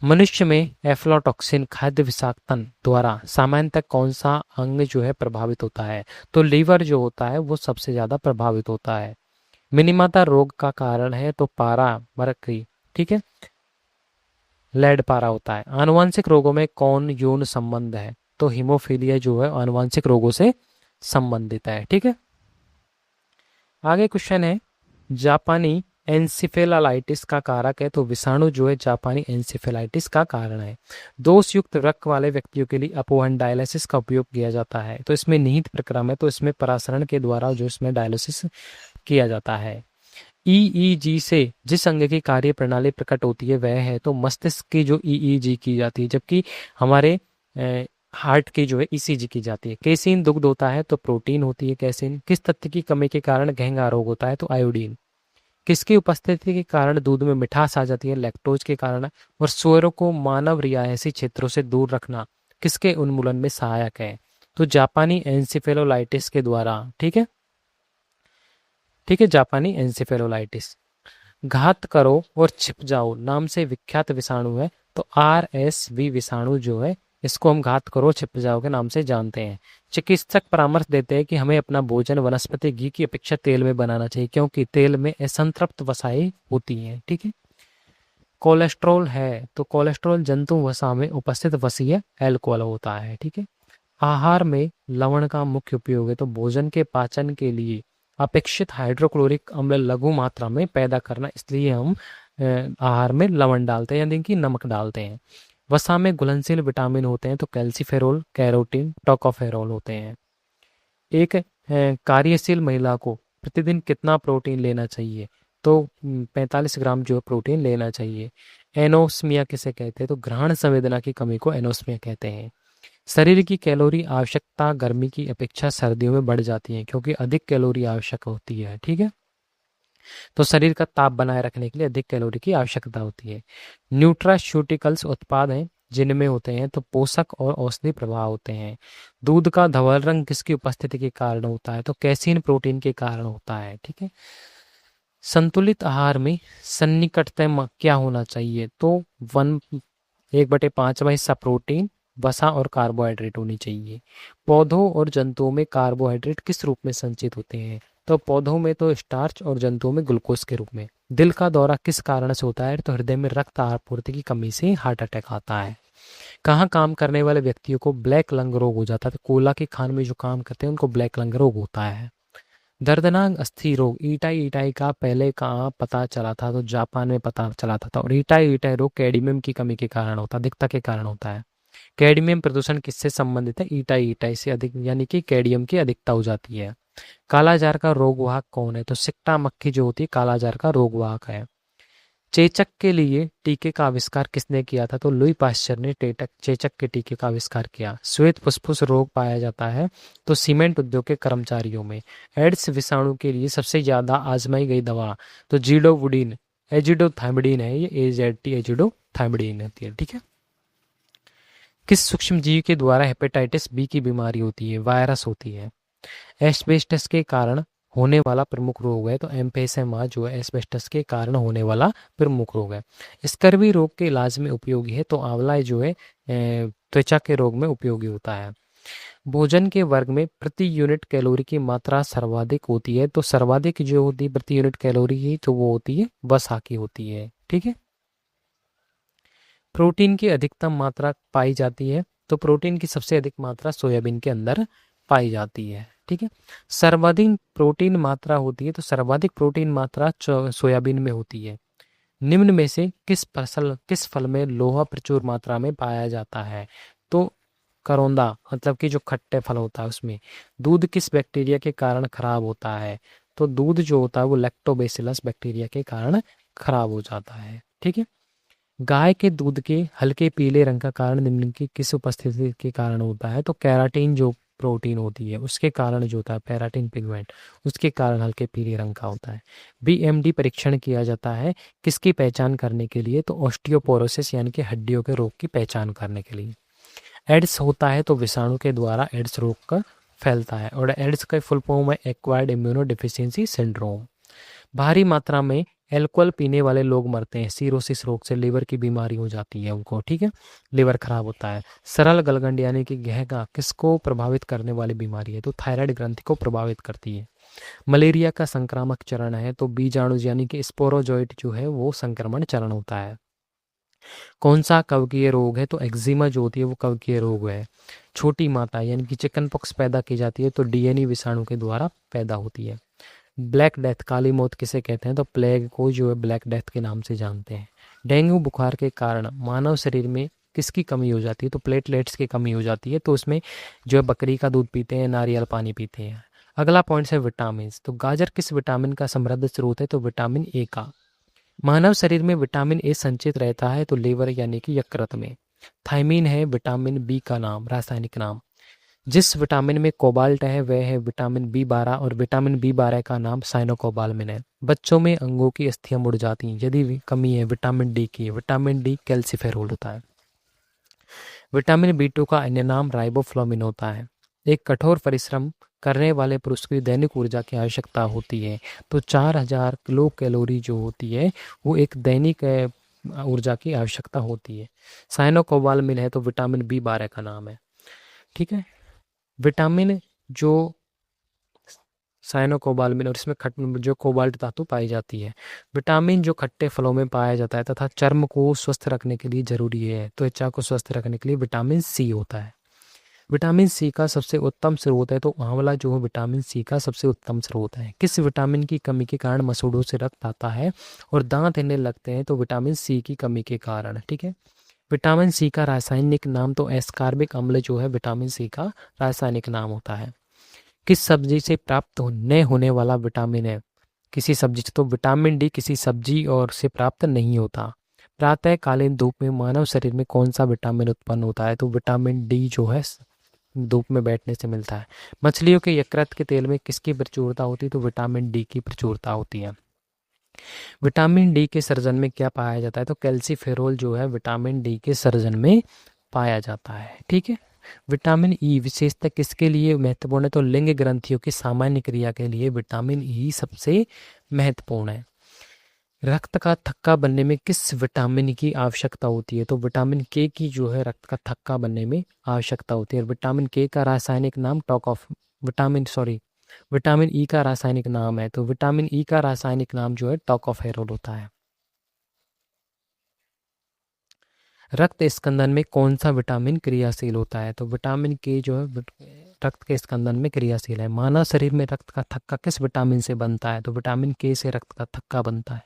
मनुष्य में एफ्लाटॉक्सिन खाद्य विषाक्तन द्वारा सामान्यतः कौन सा अंग जो है प्रभावित होता है? तो लीवर जो होता है वो सबसे ज्यादा प्रभावित होता है। मिनीमाता रोग का कारण है, तो पारा मरकरी। ठीक है। लेड पारा होता है। आनुवंशिक रोगों में कौन यौन संबंध है? तो हीमोफीलिया जो है आनुवंशिक रोगों से संबंधित है। ठीक है। आगे क्वेश्चन है, जापानी एंसिफेलाइटिस का कारक है, तो विषाणु जो है जापानी एंसिफेलाइटिस का कारण है। दोषयुक्त रक्त वाले व्यक्तियों के लिए अपोहन डायलिसिस का उपयोग किया जाता है, तो इसमें निहित प्रक्रम है, तो इसमें परासरण के द्वारा जो इसमें डायलिसिस किया जाता है। ईईजी से जिस अंग की कार्य प्रणाली प्रकट होती है वह है, तो मस्तिष्क की जो ईईजी की जाती है, जबकि हमारे हार्ट की जो है ईसीजी की जाती है। केसिन दुग्ध होता है, तो प्रोटीन होती है कैसिन। किस तत्व की कमी के कारण घेंगा रोग होता है? तो आयोडीन। किसकी उपस्थिति के कारण दूध में मिठास आ जाती है? लैक्टोज के कारण। और सुअरों को मानव रियायती क्षेत्रों से दूर रखना किसके उन्मूलन में सहायक है? तो जापानी एंसिफेलोलाइटिस के द्वारा। ठीक है। ठीक है, जापानी एंसिफेलोलाइटिस। घात करो और छिप जाओ नाम से विख्यात विषाणु है, तो RSV विषाणु जो है इसको हम घात करो छिप जाओ के नाम से जानते हैं। चिकित्सक परामर्श देते हैं कि हमें अपना भोजन वनस्पति घी की अपेक्षा तेल में बनाना चाहिए, क्योंकि तेल में असंतृप्त वसाएं होती हैं। ठीक है। कोलेस्ट्रॉल है, तो कोलेस्ट्रॉल जंतु वसा में उपस्थित वसीय एल्कोहल होता है। ठीक है। आहार में लवण का मुख्य उपयोग है, तो भोजन के पाचन के लिए अपेक्षित हाइड्रोक्लोरिक अम्ल लघु मात्रा में पैदा करना, इसलिए हम आहार में लवण डालते हैं, यानी कि नमक डालते हैं। वसा में घुलनशील विटामिन होते हैं, तो कैल्सीफेरोल, कैरोटीन, टोकोफेरोल होते हैं। एक कार्यशील महिला को प्रतिदिन कितना प्रोटीन लेना चाहिए? तो 45 ग्राम जो प्रोटीन लेना चाहिए। एनोस्मिया किसे कहते हैं? तो ग्रहण संवेदना की कमी को एनोस्मिया कहते हैं। शरीर की कैलोरी आवश्यकता गर्मी की अपेक्षा सर्दियों में बढ़ जाती है, क्योंकि अधिक कैलोरी आवश्यक होती है। ठीक है। तो शरीर का ताप बनाए रखने के लिए अधिक कैलोरी की आवश्यकता होती है। न्यूट्रास्यूटिकल्स उत्पाद हैं जिनमें होते हैं, तो पोषक और औषधि प्रभाव होते हैं। दूध का धवल रंग किसकी उपस्थिति के कारण होता है? तो कैसीन प्रोटीन के कारण होता है। ठीक है। संतुलित आहार में सन्निकटतम क्या होना चाहिए? तो 1/5 हिस्सा प्रोटीन, वसा और कार्बोहाइड्रेट होनी चाहिए। पौधों और जंतुओं में कार्बोहाइड्रेट किस रूप में संचित होते हैं? तो पौधों में तो स्टार्च और जंतुओं में ग्लूकोज के रूप में। दिल का दौरा किस कारण से होता है? तो हृदय में रक्त आपूर्ति की कमी से हार्ट अटैक आता है। कहाँ काम करने वाले व्यक्तियों को ब्लैक लंग रोग हो जाता है? तो कोयला की खान में जो काम करते हैं उनको ब्लैक लंग रोग होता है। दर्दनाक अस्थि रोग ईटाई ईटाई का पहले कहाँ पता चला था? तो जापान में पता चला था। और ईटाई ईटाई रोग कैडमियम की कमी के कारण होता है, अधिकता के कारण होता है। कैडमियम प्रदूषण किससे संबंधित है? ईटाई ईटाई से अधिक, यानी कि कैडमियम की अधिकता हो जाती है। कालाजार का रोगवाहक कौन है? तो सिक्टा मक्खी जो होती है कालाजार का रोगवाहक है। चेचक के लिए टीके का आविष्कार किसने किया था? तो लुई पाश्चर ने चेचक के टीके का आविष्कार किया। श्वेत फुसफुस रोग पाया जाता है, तो सीमेंट उद्योग के कर्मचारियों में। एड्स विषाणु के लिए सबसे ज्यादा आजमाई गई दवा, तो जीडोवुडिन एजिडोथाइमिडीन है, ये AZT एजिडोथाइमिडीन होती है। ठीक है। किस सूक्ष्म जीव के द्वारा हेपेटाइटिस B की बीमारी होती है? वायरस होती है। एस्बेस्टस के कारण होने वाला प्रमुख रोग है। तो एम्फिसेमा जो है एस्बेस्टस के कारण होने वाला प्रमुख रोग है। स्कर्वी रोग के इलाज में उपयोगी है। तो आंवला जो है त्वचा के रोग में उपयोगी होता है। भोजन के वर्ग में प्रति यूनिट कैलोरी की मात्रा सर्वाधिक होती है। तो सर्वाधिक जो होती है प्रति यूनिट कैलोरी की, तो वो होती है वसा की होती है। ठीक है। प्रोटीन की अधिकतम मात्रा पाई जाती है। तो प्रोटीन की सबसे अधिक मात्रा सोयाबीन के अंदर पाई जाती है। ठीक है। सर्वाधिक प्रोटीन मात्रा होती है। तो सर्वाधिक प्रोटीन मात्रा सोयाबीन में होती है। निम्न में से किस फल में लोहा प्रचुर मात्रा में पाया जाता है? तो करौंदा, मतलब कि जो खट्टे फल होता है उसमें। दूध किस बैक्टीरिया के कारण खराब होता है? तो दूध जो होता है वो लैक्टोबैसिलस बैक्टीरिया के कारण खराब हो जाता है। ठीक है। गाय के दूध के हल्के पीले रंग का कारण निम्न की किस उपस्थिति के कारण होता है? तो केराटिन जो प्रोटीन होती है उसके कारण जो होता है, पेराटिन पिगमेंट, उसके कारण हल्के पीले रंग का होता है। बीएमडी परीक्षण किया जाता है किसकी पहचान करने के लिए? तो ऑस्टियोपोरोसिस यानी कि हड्डियों के रोग की पहचान करने के लिए। एड्स होता है तो विषाणु के द्वारा एड्स रोग का फैलता है, और एड्स का फुल फॉर्म है एक्वायर्ड इम्यूनो डिफिशियंसी सिंड्रोम। भारी मात्रा में अल्कोहल पीने वाले लोग मरते हैं सीरोसिस रोग से, लीवर की बीमारी हो जाती है उनको। ठीक है, लीवर खराब होता है। सरल गलगंड यानी कि गहगा किसको प्रभावित करने वाली बीमारी है? तो थायराइड ग्रंथि को प्रभावित करती है। मलेरिया का संक्रामक चरण है तो बीजाणु यानी कि स्पोरोजोइट जो है वो संक्रमण चरण होता है। कौन सा कवकीय रोग है? तो एक्जिमा जो होती है वो कवकीय रोग है। छोटी माता यानी कि चिकन पॉक्स पैदा की जाती है तो डीएनए विषाणु के द्वारा पैदा होती है। ब्लैक डेथ, काली मौत किसे कहते हैं? तो प्लेग को जो है ब्लैक डेथ के नाम से जानते हैं। डेंगू बुखार के कारण मानव शरीर में किसकी कमी हो जाती है? तो प्लेटलेट्स की कमी हो जाती है। तो उसमें जो है बकरी का दूध पीते हैं, नारियल पानी पीते हैं। अगला पॉइंट है विटामिन। तो गाजर किस विटामिन का समृद्ध स्रोत है? तो विटामिन ए का। मानव शरीर में विटामिन ए संचित रहता है तो लीवर यानी कि यकृत में। थायमीन है विटामिन बी का नाम, रासायनिक नाम। जिस विटामिन में कोबाल्ट है वह है विटामिन बी 12, और विटामिन बी 12 का नाम साइनोकोबालमिन है। बच्चों में अंगों की अस्थियां मुड़ जाती हैं यदि कमी है विटामिन डी की। विटामिन डी कैल्सिफेरोल होता है। विटामिन बी 2 का अन्य नाम राइबोफ्लाविन होता है। एक कठोर परिश्रम करने वाले पुरुष की दैनिक ऊर्जा की आवश्यकता होती है। तो 4000 किलो कैलोरी जो होती है वो एक दैनिक ऊर्जा की आवश्यकता होती है। साइनोकोबालमिन है तो विटामिन बी 12 का नाम है। ठीक है। विटामिन जो साइनोकोबालमिन और इसमें जो कोबाल्ट धातु पाई जाती है। विटामिन जो खट्टे फलों में पाया जाता है तथा चर्म को स्वस्थ रखने के लिए जरूरी है, त्वचा को स्वस्थ रखने के लिए विटामिन सी होता है। विटामिन सी का सबसे उत्तम स्रोत है तो आंवला जो है विटामिन सी का सबसे उत्तम स्रोत है। किस विटामिन की कमी के कारण मसूड़ों से रक्त आता है और दांत हिलने लगते हैं? तो विटामिन सी की कमी के कारण। ठीक है। विटामिन सी का रासायनिक नाम तो एस्कॉर्बिक अम्ल जो है विटामिन सी का रासायनिक नाम होता है। किस सब्जी से प्राप्त न होने वाला विटामिन है? किसी सब्जी से। तो विटामिन डी किसी सब्जी और से प्राप्त नहीं होता। प्रातःकालीन धूप में मानव शरीर में कौन सा विटामिन उत्पन्न होता है? तो विटामिन डी जो है धूप में बैठने से मिलता है। मछलियों के यकृत के तेल में किसकी प्रचुरता होती है? तो विटामिन डी की प्रचुरता होती है। विटामिन डी के सर्जन में क्या पाया जाता है? तो कैल्सीफेरोल जो है विटामिन डी के सर्जन में पाया जाता है। ठीक है। विटामिन ई विशेषता किसके लिए महत्वपूर्ण है? तो लिंग ग्रंथियों की सामान्य क्रिया के लिए विटामिन ई सबसे महत्वपूर्ण है। रक्त का थक्का बनने में किस विटामिन की आवश्यकता होती है? तो विटामिन के की जो है रक्त का थक्का बनने में आवश्यकता होती है। विटामिन के का रासायनिक नाम विटामिन ई का रासायनिक नाम है। तो विटामिन ई का रासायनिक नाम जो है टॉकोफेरोल होता है। रक्त स्कंदन में कौन सा विटामिन क्रियाशील होता है? तो विटामिन के जो है रक्त के स्कंदन में क्रियाशील है। मानव शरीर में रक्त का थक्का किस विटामिन से बनता है? तो विटामिन के से रक्त का थक्का बनता है।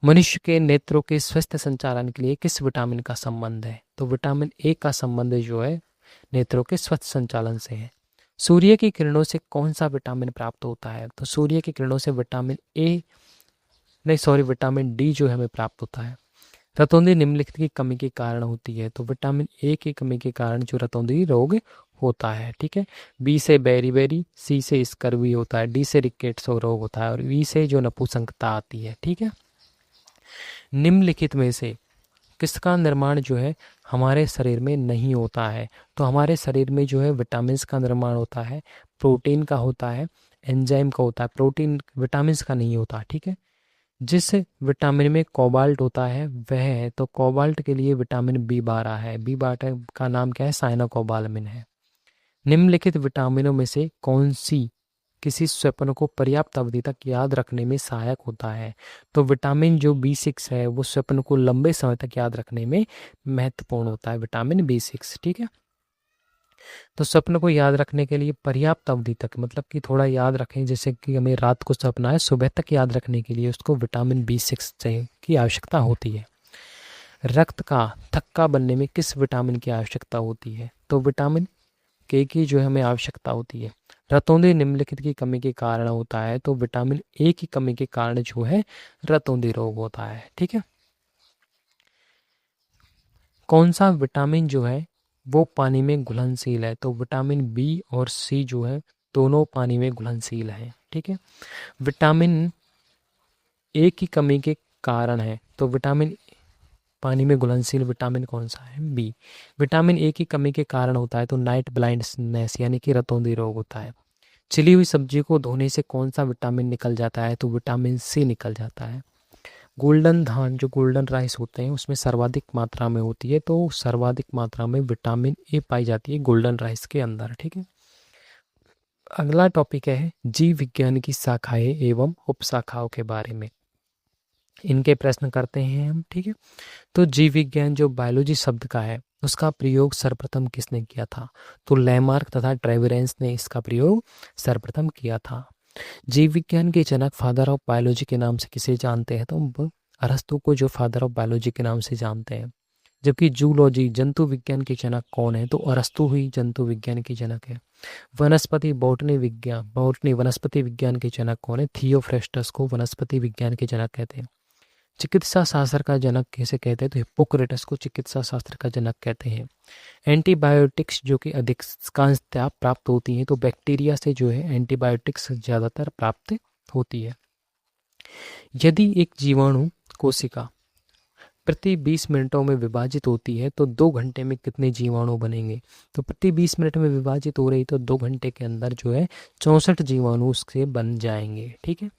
मनुष्य के नेत्रों के स्वस्थ संचालन के लिए किस विटामिन का संबंध है? तो विटामिन ए का संबंध जो है नेत्रों के स्वस्थ संचालन से है। सूर्य की किरणों से कौन सा विटामिन प्राप्त होता है? तो सूर्य की किरणों से विटामिन डी जो है हमें प्राप्त होता है। रतौंधी निम्नलिखित की कमी के कारण होती है। तो विटामिन ए की कमी के कारण जो रतौंधी रोग होता है। ठीक है। बी से बेरीबेरी, सी से स्कर्वी होता है, डी से रिकेट्स रोग होता है, और ई से जो नपुंसकता आती है। ठीक है। निम्नलिखित में से किसका निर्माण जो है हमारे शरीर में नहीं होता है? तो हमारे शरीर में जो है विटामिन का निर्माण होता है, प्रोटीन का होता है, एंजाइम का होता है, प्रोटीन विटामिन का नहीं होता, ठीक है। जिस विटामिन में कोबाल्ट होता है वह है, तो कोबाल्ट के लिए विटामिन B12 है। B12 का नाम क्या है? साइनोकोबालामिन है। निम्नलिखित विटामिनों में से कौन सी किसी स्वप्न को पर्याप्त अवधि तक याद रखने में सहायक होता है? तो विटामिन जो B6 है वो स्वप्न को लंबे समय तक याद रखने में महत्वपूर्ण होता है, विटामिन B6, ठीक है। तो स्वप्न को याद रखने के लिए पर्याप्त अवधि तक, मतलब कि थोड़ा याद रखें, जैसे कि हमें रात को सपना है, सुबह तक याद रखने के लिए उसको विटामिन B6 चाहिए की आवश्यकता होती है। रक्त का थक्का बनने में किस विटामिन की आवश्यकता होती है? तो विटामिन के की जो है हमें आवश्यकता होती है। रतौंधी निम्नलिखित की कमी के कारण होता है, तो विटामिन ए की कमी के कारण जो है रतौंधी रोग होता है, ठीक है। कौन सा विटामिन जो है वो पानी में घुलनशील है? तो विटामिन बी और सी जो है दोनों पानी में घुलनशील है, ठीक है। विटामिन ए की कमी के कारण है, तो विटामिन पानी में घुलनशील विटामिन कौन सा है? बी। विटामिन ए की कमी के कारण होता है, तो नाइट ब्लाइंडनेस यानी कि रतौंधी रोग होता है। छिली हुई सब्जी को धोने से कौन सा विटामिन निकल जाता है? तो विटामिन सी निकल जाता है। गोल्डन धान, जो गोल्डन राइस होते हैं, उसमें सर्वाधिक मात्रा में होती है, तो सर्वाधिक मात्रा में विटामिन ए पाई जाती है गोल्डन राइस के अंदर, ठीक है। अगला टॉपिक है जीव विज्ञान की शाखाएं एवं उपशाखाओं के बारे में। इनके प्रश्न करते हैं हम, ठीक है। तो जीव विज्ञान जो बायोलॉजी शब्द का है उसका प्रयोग सर्वप्रथम किसने किया था? तो लैमार्क तथा ट्रेवेरेंस ने इसका प्रयोग सर्वप्रथम किया था। जीव विज्ञान के जनक फादर ऑफ बायोलॉजी के नाम से किसे जानते हैं? तो हम अरस्तु को जो फादर ऑफ बायोलॉजी के नाम से जानते हैं। जबकि जूलॉजी जंतु विज्ञान के जनक कौन है? तो अरस्तु ही जंतु विज्ञान के जनक है। वनस्पति बॉटनी वनस्पति विज्ञान के जनक कौन है? थियोफ्रेस्टस को वनस्पति विज्ञान के जनक कहते हैं। चिकित्सा शास्त्र का जनक किसे कहते हैं? तो हिप्पोक्रेटस को चिकित्सा शास्त्र का जनक कहते हैं। एंटीबायोटिक्स जो कि अधिकांशतः प्राप्त होती हैं, तो बैक्टीरिया से जो है एंटीबायोटिक्स ज़्यादातर प्राप्त होती है। यदि एक जीवाणु कोशिका प्रति 20 मिनटों में विभाजित होती है तो 2 घंटे में कितने जीवाणु बनेंगे? तो प्रति 20 मिनट में विभाजित हो रही तो 2 घंटे के अंदर जो है 64 जीवाणु उससे बन जाएंगे, ठीक है।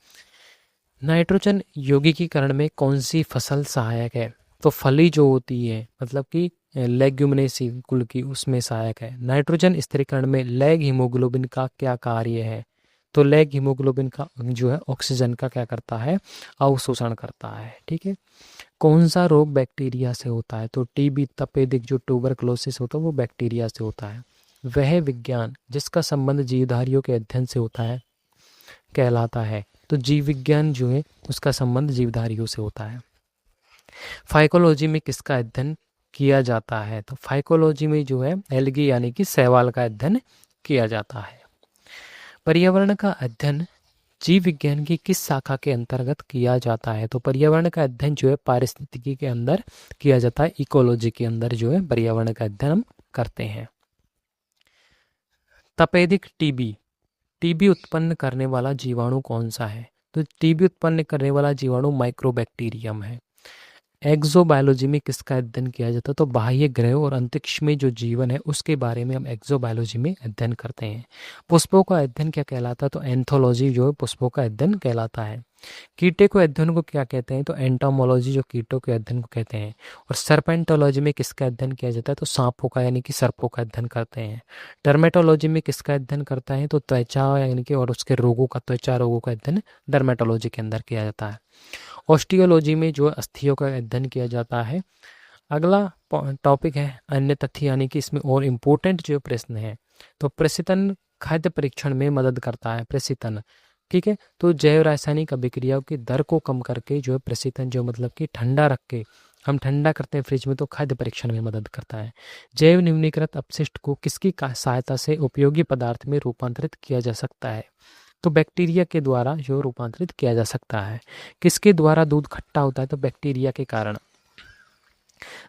नाइट्रोजन यौगिकीकरण में कौन सी फसल सहायक है? तो फली जो होती है, मतलब कि लेग्यूमिनेसी कुल की, उसमें सहायक है। नाइट्रोजन स्थिरीकरण में लैग हीमोग्लोबिन का क्या कार्य है? तो लैग हीमोग्लोबिन का जो है ऑक्सीजन का क्या करता है? अवशोषण करता है, ठीक है। कौन सा रोग बैक्टीरिया से होता है? तो टीबी, तपेदिक, जो ट्यूबरकुलोसिस होता है वो बैक्टीरिया से होता है। वह विज्ञान जिसका संबंध जीवधारियों के अध्ययन से होता है कहलाता है। तो जीव विज्ञान जो है उसका संबंध जीवधारियों से होता है। फाइकोलॉजी में किसका अध्ययन किया जाता है? तो फाइकोलॉजी में जो है एल्गी यानी कि शैवाल का अध्ययन किया जाता है। पर्यावरण का अध्ययन जीव विज्ञान की किस शाखा के अंतर्गत किया जाता है? तो पर्यावरण का अध्ययन जो है पारिस्थितिकी के अंदर किया जाता है। इकोलॉजी के अंदर जो है पर्यावरण का अध्ययन हम करते हैं। तपेदिक टीबी उत्पन्न करने वाला जीवाणु कौन सा है? तो टीबी उत्पन्न करने वाला जीवाणु माइक्रोबैक्टीरियम है। एक्सोबायोलॉजी में किसका अध्ययन किया जाता है? तो बाह्य ग्रहों और अंतरिक्ष में जो जीवन है उसके बारे में हम एक्सोबायोलॉजी में अध्ययन करते हैं। पुष्पों का अध्ययन क्या कहलाता है? तो एंथोलॉजी जो है पुष्पों का अध्ययन कहलाता है। कीटे को अध्ययन को क्या कहते हैं? तो एंटोमोलॉजी जो कीटों के अध्ययन को कहते हैं। और सर्पेंटोलॉजी में किसका अध्ययन किया जाता है? तो सांपों का यानी कि सर्पों का अध्ययन करते हैं। डर्मेटोलॉजी में किसका अध्ययन करता है? तो त्वचा यानी कि और उसके रोगों का, त्वचा रोगों का अध्ययन डर्मेटोलॉजी के अंदर किया जाता है। ऑस्टियोलॉजी में जो अस्थियों का अध्ययन किया जाता है। अगला टॉपिक है अन्य तथ्य, यानी कि इसमें और इम्पोर्टेंट जो प्रश्न है। तो प्रशीतन खाद्य परीक्षण में मदद करता है। प्रशीतन, ठीक है। तो जैव रासायनिक अभिक्रियाओं की दर को कम करके जो है प्रशीतन, जो मतलब कि ठंडा रख के हम ठंडा करते हैं फ्रिज में, तो खाद्य परीक्षण में मदद करता है। जैव न्यूनीकृत अपशिष्ट को किसकी सहायता से उपयोगी पदार्थ में रूपांतरित किया जा सकता है? तो बैक्टीरिया के द्वारा जो रूपांतरित किया जा सकता है। किसके द्वारा दूध खट्टा होता है? तो बैक्टीरिया के कारण।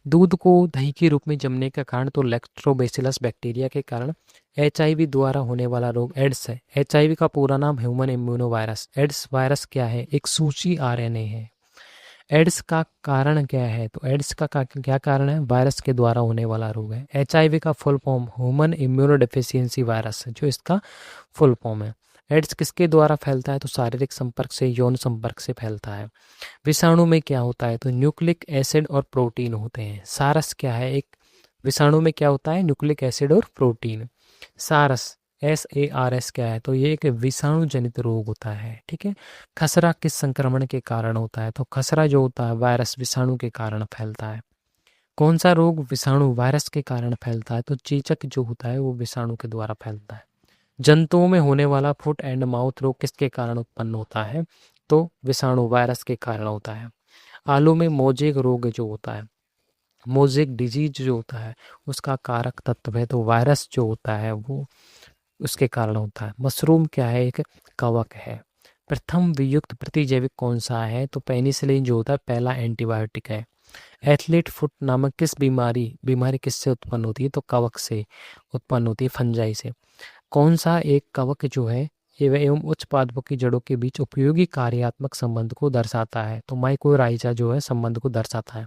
दूध को दही के रूप में जमने का कारण? तो लैक्टोबैसिलस बैक्टीरिया के कारण। HIV द्वारा होने वाला रोग एड्स है। HIV का पूरा नाम human immuno virus. AIDS virus क्या है? एक सूची RNA है। एड्स का कारण क्या है? तो एड्स का क्या कारण है? वायरस के द्वारा होने वाला रोग है। HIV का full form human immuno deficiency virus है, जो इसका फुल फॉर्म है। एड्स किसके द्वारा फैलता है? तो शारीरिक संपर्क से, यौन संपर्क से फैलता है। विषाणु में क्या होता है? तो न्यूक्लिक एसिड और प्रोटीन होते हैं। सारस क्या है? एक विषाणु में क्या होता है? न्यूक्लिक एसिड और प्रोटीन। सारस SARS क्या है? तो ये एक विषाणु जनित रोग होता है, ठीक है। खसरा किस संक्रमण के कारण होता है? तो खसरा जो होता है वायरस विषाणु के कारण फैलता है। कौन सा रोग विषाणु वायरस के कारण फैलता है? तो चेचक जो होता है वो विषाणु के द्वारा फैलता है। जंतुओं में होने वाला फुट एंड माउथ रोग किसके कारण उत्पन्न होता है? तो विषाणु वायरस के कारण होता है। आलू में मोजेक रोग जो होता है, मोजेक डिजीज जो होता है, उसका कारक तत्व है तो वायरस जो होता है वो उसके कारण होता है। मशरूम क्या है? एक कवक है। प्रथम वियुक्त प्रतिजैविक कौन सा है? तो पेनिसिलिन जो होता है पहला एंटीबायोटिक है। एथलीट फुट नामक किस बीमारी किससे उत्पन्न होती है? तो कवक से उत्पन्न होती है, फंजाई से। कौन सा एक कवक जो है एवं उच्च पादपों की जड़ों के बीच उपयोगी कार्यात्मक संबंध को दर्शाता है? तो माइकोराइजा जो है संबंध को दर्शाता है।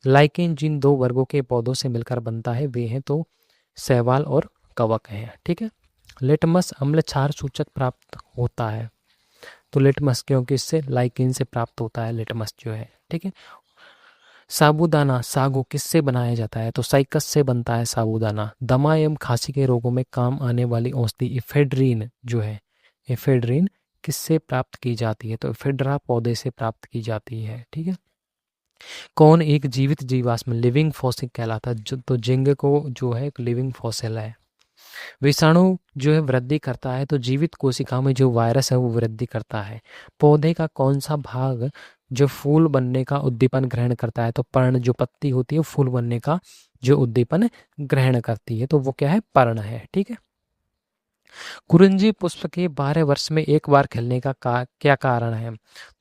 लाइकेन जिन दो वर्गों के पौधों से मिलकर बनता है वे हैं तो शैवाल और कवक है, ठीक है। लिटमस अम्ल क्षार सूचक प्राप्त होता है, तो लिटमस क्योंकि इससे लाइकेन से प्राप्त होता है लिटमस जो है, ठीक है। साबूदाना सागो किससे बनाया जाता है? तो साइकस से बनता है साबूदाना। दमा एवं खांसी के रोगों में काम आने वाली औषधि इफेड्रीन जो है, इफेड्रीन किससे प्राप्त की जाती है? तो इफेड्रा पौधे से प्राप्त की जाती है, ठीक है। कौन एक जीवित जीवाश्म लिविंग फॉसिल कहलाता है? तो जिंक को जो है एक लिविंग फॉसिल है। विषाणु जो है वृद्धि करता है तो जीवित कोशिका में जो वायरस है वो वृद्धि करता है। पौधे का कौन सा भाग जो फूल बनने का उद्दीपन ग्रहण करता है? तो पर्ण जो पत्ती होती है फूल बनने का जो उद्दीपन ग्रहण करती है तो वो क्या है? पर्ण है, ठीक है। कुरिंजी पुष्प के 12 वर्ष में एक बार खिलने का क्या कारण है?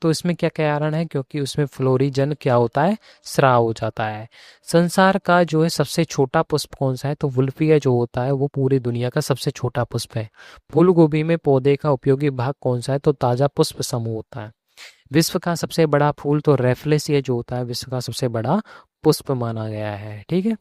तो इसमें क्या कारण है? क्योंकि उसमें फ्लोरीजन क्या होता है? स्राव हो जाता है। संसार का जो है सबसे छोटा पुष्प कौन सा है? तो वुल्फिया जो होता है वो पूरी दुनिया का सबसे छोटा पुष्प है। फूल गोभी में पौधे का उपयोगी भाग कौन सा है? तो ताजा पुष्प समूह होता है। विश्व का सबसे बड़ा फूल तो रेफलेसिया जो होता है विश्व का सबसे बड़ा पुष्प माना गया है, ठीक है।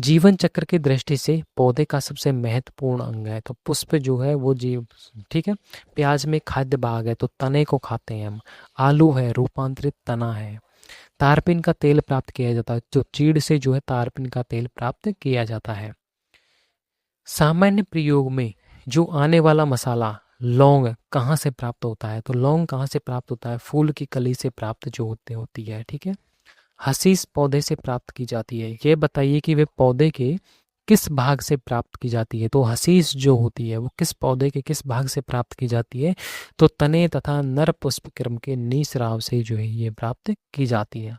जीवन चक्र की दृष्टि से पौधे का सबसे महत्वपूर्ण अंग है तो पुष्प जो है वो जीव, ठीक है। प्याज में खाद्य भाग है तो तने को खाते हैं हम। आलू है रूपांतरित तना है। तारपीन का तेल प्राप्त किया जाता है, जो चीड़ से जो है तारपीन का तेल प्राप्त किया जाता है। सामान्य प्रयोग में जो आने वाला मसाला लौंग कहाँ से प्राप्त होता है? तो लौंग कहाँ से प्राप्त होता है? फूल की कली से प्राप्त जो होती है, ठीक है। हसीस पौधे से प्राप्त की जाती है, ये बताइए कि वे पौधे के किस भाग से प्राप्त की जाती है? तो हसीस जो होती है वो किस पौधे के किस भाग से प्राप्त की जाती है? तो तने तथा नर पुष्प क्रम के नीस्राव से जो है ये प्राप्त की जाती है।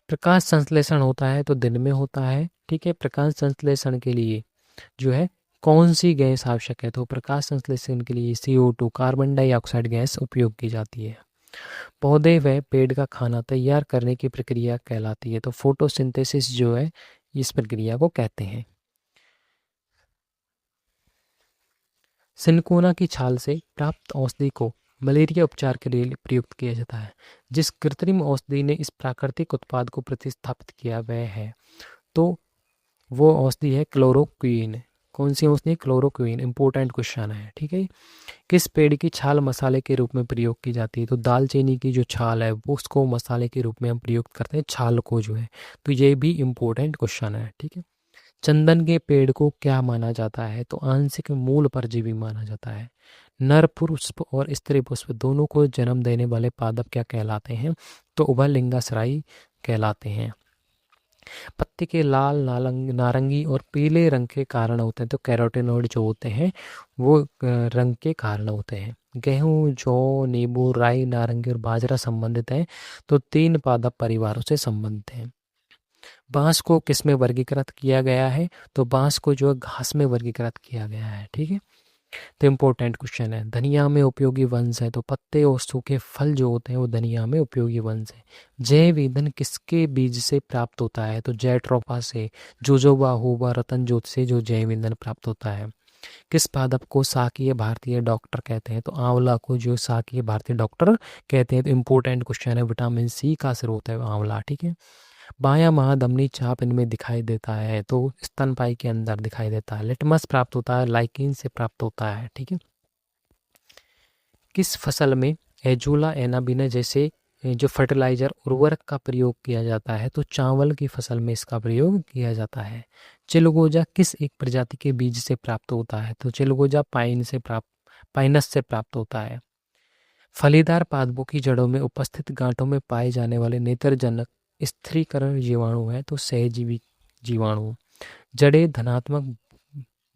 प्रकाश संश्लेषण होता है तो दिन में होता है, ठीक है। प्रकाश संश्लेषण के लिए जो है कौन सी गैस आवश्यक है? तो प्रकाश संश्लेषण के लिए CO2 कार्बन डाइऑक्साइड गैस उपयोग की जाती है। पौधे व पेड़ का खाना तैयार करने की प्रक्रिया कहलाती है तो फोटोसिंथेसिस जो है इस प्रक्रिया को कहते हैं। सिनकोना की छाल से प्राप्त औषधि को मलेरिया उपचार के लिए प्रयुक्त किया जाता है। जिस कृत्रिम औषधि ने इस प्राकृतिक उत्पाद को प्रतिस्थापित किया वह है, तो वो औषधि है क्लोरोक्वीन। कौन सी औषधि है? क्लोरोक्वीन। इंपॉर्टेंट क्वेश्चन है, ठीक है। किस पेड़ की छाल मसाले के रूप में प्रयोग की जाती है? तो दालचीनी की जो छाल है वो उसको मसाले के रूप में हम प्रयोग करते हैं, छाल को जो है, तो ये भी इम्पोर्टेंट क्वेश्चन है, ठीक है। चंदन के पेड़ को क्या माना जाता है? तो आंशिक मूल परजीवी माना जाता है। नर पुष्प और स्त्री पुष्प दोनों को जन्म देने वाले पादप क्या कहलाते हैं? तो उभयलिंगाश्रयी कहलाते हैं। पत्ते के लाल नारंगी और पीले रंग के कारण होते हैं तो कैरोटीनॉइड जो होते हैं वो रंग के कारण होते हैं। गेहूं, जौ, नींबू, राई, नारंगी और बाजरा संबंधित हैं तो 3 पादप परिवारों से संबंधित हैं। बांस को किस में वर्गीकृत किया गया है? तो बांस को जो है घास में वर्गीकृत किया गया है, ठीक है। तो इम्पोर्टेंट क्वेश्चन है। धनिया में उपयोगी वंश है तो पत्ते और सूखे फल जो होते हैं वो धनिया में उपयोगी वंश है। जैव ईंधन किसके बीज से प्राप्त होता है? तो जैट्रोफा से, जोजोबा, होबा, रतन जोत से जो जैव ईंधन प्राप्त होता है। किस पादप को शाकीय भारतीय डॉक्टर कहते हैं? तो आंवला को जो शाकीय भारतीय डॉक्टर कहते हैं। तो इम्पोर्टेंट क्वेश्चन है। विटामिन C का स्रोत है आंवला, ठीक है। बायां महाधमनी चाप इनमें दिखाई देता है तो स्तनपायी के अंदर दिखाई देता है। लिटमस प्राप्त होता है लाइकिन से प्राप्त होता है, ठीक है। किस फसल में एजोला एनाबिना जैसे जो फर्टिलाइजर उर्वरक का प्रयोग किया जाता है? तो चावल की फसल में इसका प्रयोग किया जाता है। चिलगोजा किस एक प्रजाति के बीज से प्राप्त होता है? तो चिलगोजा पाइनस से प्राप्त होता है। फलीदार पादपों की जड़ों में उपस्थित गांठों में पाए जाने वाले नेत्रजनक स्थिरीकरण जीवाणु है तो सहजीवी जीवाणु। जड़ें धनात्मक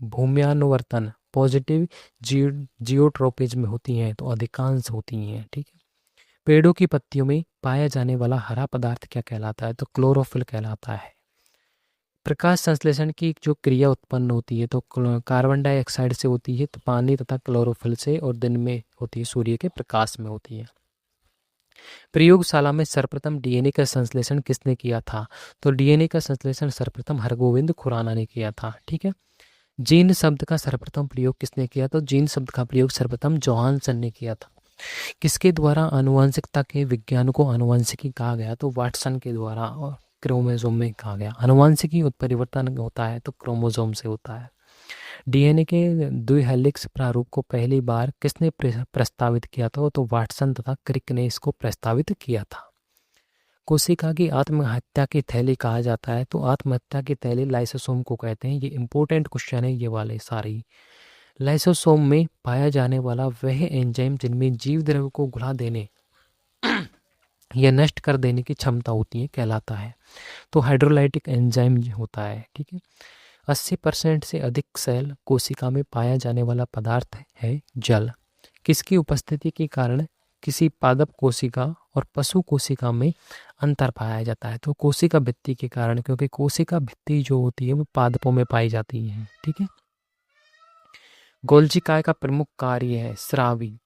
भूम्यानुवर्तन पॉजिटिव जियोट्रोपिज में होती हैं तो अधिकांश होती हैं। ठीक है। पेड़ों की पत्तियों में पाया जाने वाला हरा पदार्थ क्या कहलाता है? तो क्लोरोफिल कहलाता है। प्रकाश संश्लेषण की जो क्रिया उत्पन्न होती है तो कार्बन डाइऑक्साइड से होती है, तो पानी तथा क्लोरोफिल से, और दिन में होती है सूर्य के प्रकाश में होती है। प्रयोगशाला में सर्वप्रथम डीएनए का संश्लेषण किसने किया था? तो डीएनए का संश्लेषण सर्वप्रथम हरगोविंद खुराना ने किया था। ठीक है। जीन शब्द का सर्वप्रथम प्रयोग किसने किया? तो जीन शब्द का प्रयोग सर्वप्रथम जोहानसन ने किया था। किसके द्वारा आनुवंशिकता के विज्ञान को आनुवंशिकी कहा गया? तो वाटसन के द्वारा, और क्रोमोसोम में कहा गया। आनुवंशिकी उत्परिवर्तन होता है तो क्रोमोसोम से होता है। डीएनए के द्विहेलिक्स प्रारूप को पहली बार किसने प्रस्तावित किया था? तो वाटसन तथा क्रिक ने इसको प्रस्तावित किया था। कोशिका की आत्महत्या की थैली कहा जाता है तो आत्महत्या की थैली लाइसोसोम को कहते हैं। ये इंपॉर्टेंट क्वेश्चन है ये वाले सारी। लाइसोसोम में पाया जाने वाला वह एंजाइम जिनमें जीव द्रव्य को घुला देने या नष्ट कर देने की क्षमता होती है कहलाता है तो हाइड्रोलाइटिक एंजाइम होता है। ठीक है। 80% से अधिक सेल कोशिका में पाया जाने वाला पदार्थ है जल। किसकी उपस्थिति के कारण किसी पादप कोशिका और पशु कोशिका में अंतर पाया जाता है? तो कोशिका भित्ति के कारण, क्योंकि कोशिका भित्ति जो होती है वो पादपों में पाई जाती है। ठीक है। गोल्जी काय का प्रमुख कार्य है स्रावी।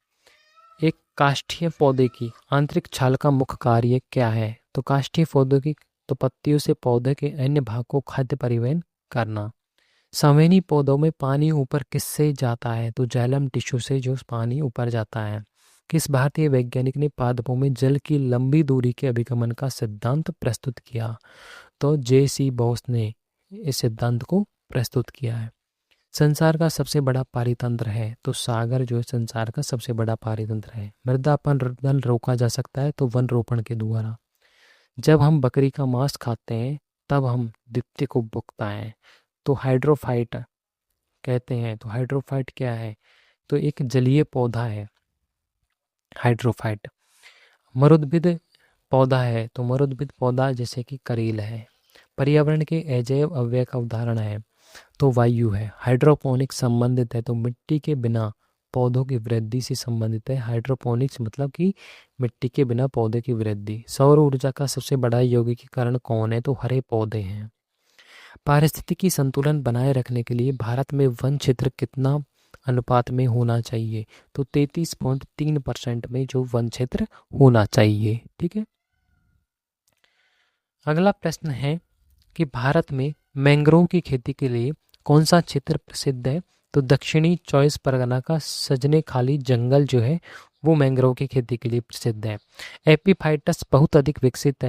एक काष्ठीय पौधे की आंतरिक छाल का मुख्य कार्य क्या है? तो काष्ठीय पौधों की तो पत्तियों से पौधे के अन्य भाग को खाद्य परिवहन करना। संवहनी पौधों में पानी ऊपर किससे जाता है? तो जाइलम टिश्यू से जो पानी ऊपर जाता है। किस भारतीय वैज्ञानिक ने पादपों में जल की लंबी दूरी के अभिगमन का सिद्धांत प्रस्तुत किया? तो जे.सी. बोस ने इस सिद्धांत को प्रस्तुत किया है। संसार का सबसे बड़ा पारितंत्र है तो सागर जो है संसार का सबसे बड़ा पारितंत्र है। मृदा अपरदन रोका जा सकता है तो वन रोपण के द्वारा। जब हम बकरी का मांस खाते हैं तब हम द्वितीय को भुगता है तो हाइड्रोफाइट कहते हैं। तो हाइड्रोफाइट क्या है? तो एक जलीय पौधा है हाइड्रोफाइट। मरुद्भिद पौधा है तो मरुद्भिद पौधा जैसे कि करील है। पर्यावरण के अजैव अव्यय का उदाहरण है तो वायु है। हाइड्रोपोनिक्स संबंधित है तो मिट्टी के बिना पौधों की वृद्धि से संबंधित है। हाइड्रोपोनिक्स मतलब कि मिट्टी के बिना पौधे की वृद्धि। सौर ऊर्जा का सबसे बड़ा यौगिकीकरण कौन है? तो हरे पौधे हैं। पारिस्थितिकी संतुलन बनाए रखने के लिए भारत में वन क्षेत्र कितना अनुपात में होना चाहिए? तो 33.3% में जो वन क्षेत्र होना चाहिए। ठीक है। अगला प्रश्न है कि भारत में मैंग्रोव की खेती के लिए कौन सा क्षेत्र प्रसिद्ध है? तो दक्षिणी 24 परगना का सजने खाली जंगल जो है वो मैंग्रोव की खेती के लिए प्रसिद्ध है। एपीफाइटस बहुत अधिक विकसित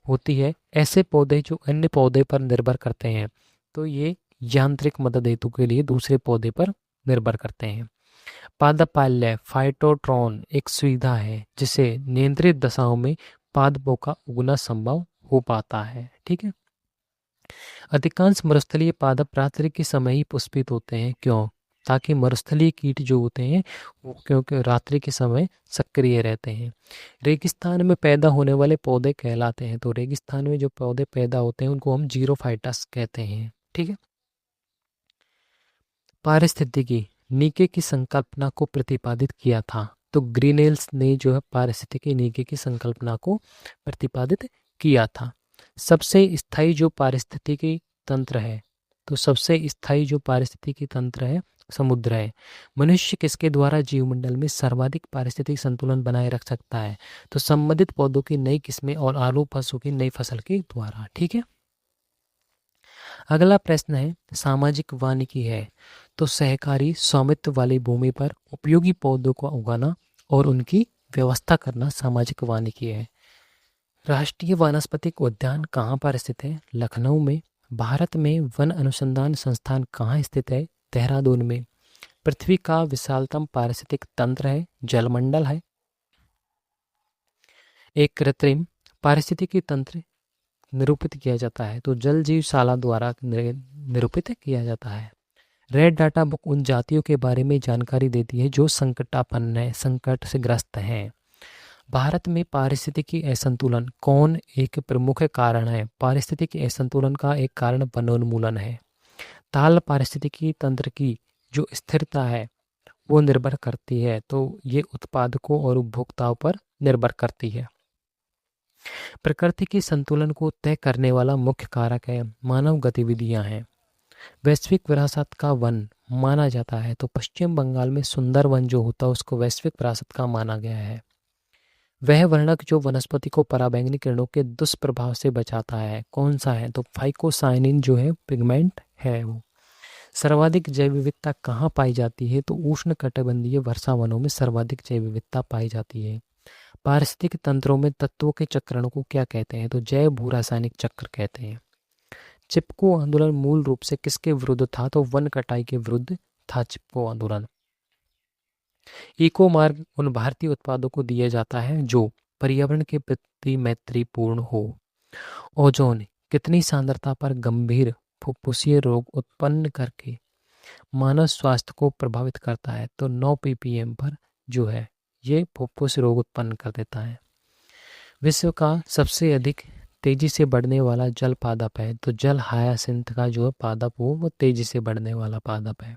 होती है ऐसे पौधे जो अन्य पौधे पर निर्भर करते हैं तो ये यांत्रिक मदद हेतु के लिए दूसरे पौधे पर निर्भर करते हैं। पादपाल्य फाइटोट्रॉन एक सुविधा है जिसे नियंत्रित दशाओं में पादपों का उगना संभव हो पाता है। ठीक है। अधिकांश मरुस्थलीय पादप रात्रि के समय ही पुष्पित होते हैं। क्यों? ताकि मरुस्थलीय कीट जो होते हैं वो क्योंकि रात्रि के समय सक्रिय रहते हैं। रेगिस्तान में पैदा होने वाले पौधे कहलाते हैं तो रेगिस्तान में जो पौधे पैदा होते हैं उनको हम जीरोफाइटस कहते हैं। ठीक है। पारिस्थितिकी नीके की संकल्पना को प्रतिपादित किया था तो ग्रीनेल्स ने जो है पारिस्थितिकी नीके की संकल्पना को प्रतिपादित किया था। सबसे स्थायी जो पारिस्थितिकी तंत्र है तो सबसे स्थायी जो पारिस्थितिकी तंत्र है समुद्र है। मनुष्य किसके द्वारा जीवमंडल में सर्वाधिक पारिस्थितिक संतुलन बनाए रख सकता है? तो संबंधित पौधों की नई किस्में और आलू पशु की नई फसल के द्वारा। ठीक है। अगला प्रश्न है सामाजिक वानिकी है तो सहकारी स्वामित्व वाली भूमि पर उपयोगी पौधों को उगाना और उनकी व्यवस्था करना सामाजिक वानिकी है। राष्ट्रीय वानस्पतिक उद्यान कहाँ पर स्थित है? लखनऊ में। भारत में वन अनुसंधान संस्थान कहाँ स्थित है? देहरादून में। पृथ्वी का विशालतम पारिस्थितिक तंत्र है, जलमंडल है। एक कृत्रिम पारिस्थितिकी तंत्र निरूपित किया जाता है तो जल जीवशाला द्वारा निरूपित किया जाता है। रेड डाटा बुक उन जातियों के बारे में जानकारी देती है जो संकटापन्न संकट से ग्रस्त हैं। भारत में पारिस्थितिकी असंतुलन कौन एक प्रमुख कारण है? पारिस्थितिकी असंतुलन का एक कारण वनोन्मूलन है। ताल पारिस्थितिकी तंत्र की जो स्थिरता है वो निर्भर करती है, तो ये उत्पादकों और उपभोक्ताओं पर निर्भर करती है। प्रकृति के संतुलन को तय करने वाला मुख्य कारक है मानव गतिविधियां हैं। वैश्विक विरासत का वन माना जाता है तो पश्चिम बंगाल में सुंदर वन जो होता है उसको वैश्विक विरासत का माना गया है। वह वर्णक जो वनस्पति को पराबैंगनी किरणों के दुष्प्रभाव से बचाता है कौन सा है? तो फाइकोसाइनिन जो है पिगमेंट है वो। सर्वाधिक जैव विविधता कहाँ पाई जाती है? तो उष्ण कटिबंधीय वर्षा वनों में सर्वाधिक जैव विविधता पाई जाती है। पारिस्थितिक तंत्रों में तत्वों के चक्रण को क्या कहते हैं? तो जैव भू रासायनिक चक्र कहते हैं। चिपको आंदोलन मूल रूप से किसके विरुद्ध था? तो वन कटाई के विरुद्ध था चिपको आंदोलन। इको मार्ग उन भारतीय उत्पादों को दिया जाता है जो पर्यावरण के प्रति मैत्रीपूर्ण हो। ओजोन कितनी सांद्रता पर गंभीर फुफ्फुसीय रोग उत्पन्न करके मानव स्वास्थ्य को प्रभावित करता है? तो 9 ppm पर जो है ये फुफ्फुस रोग उत्पन्न कर देता है। विश्व का सबसे अधिक तेजी से बढ़ने वाला जल पादप है? तो जल हायासिंथ का जो पादप हो वो तेजी से बढ़ने वाला पादप है।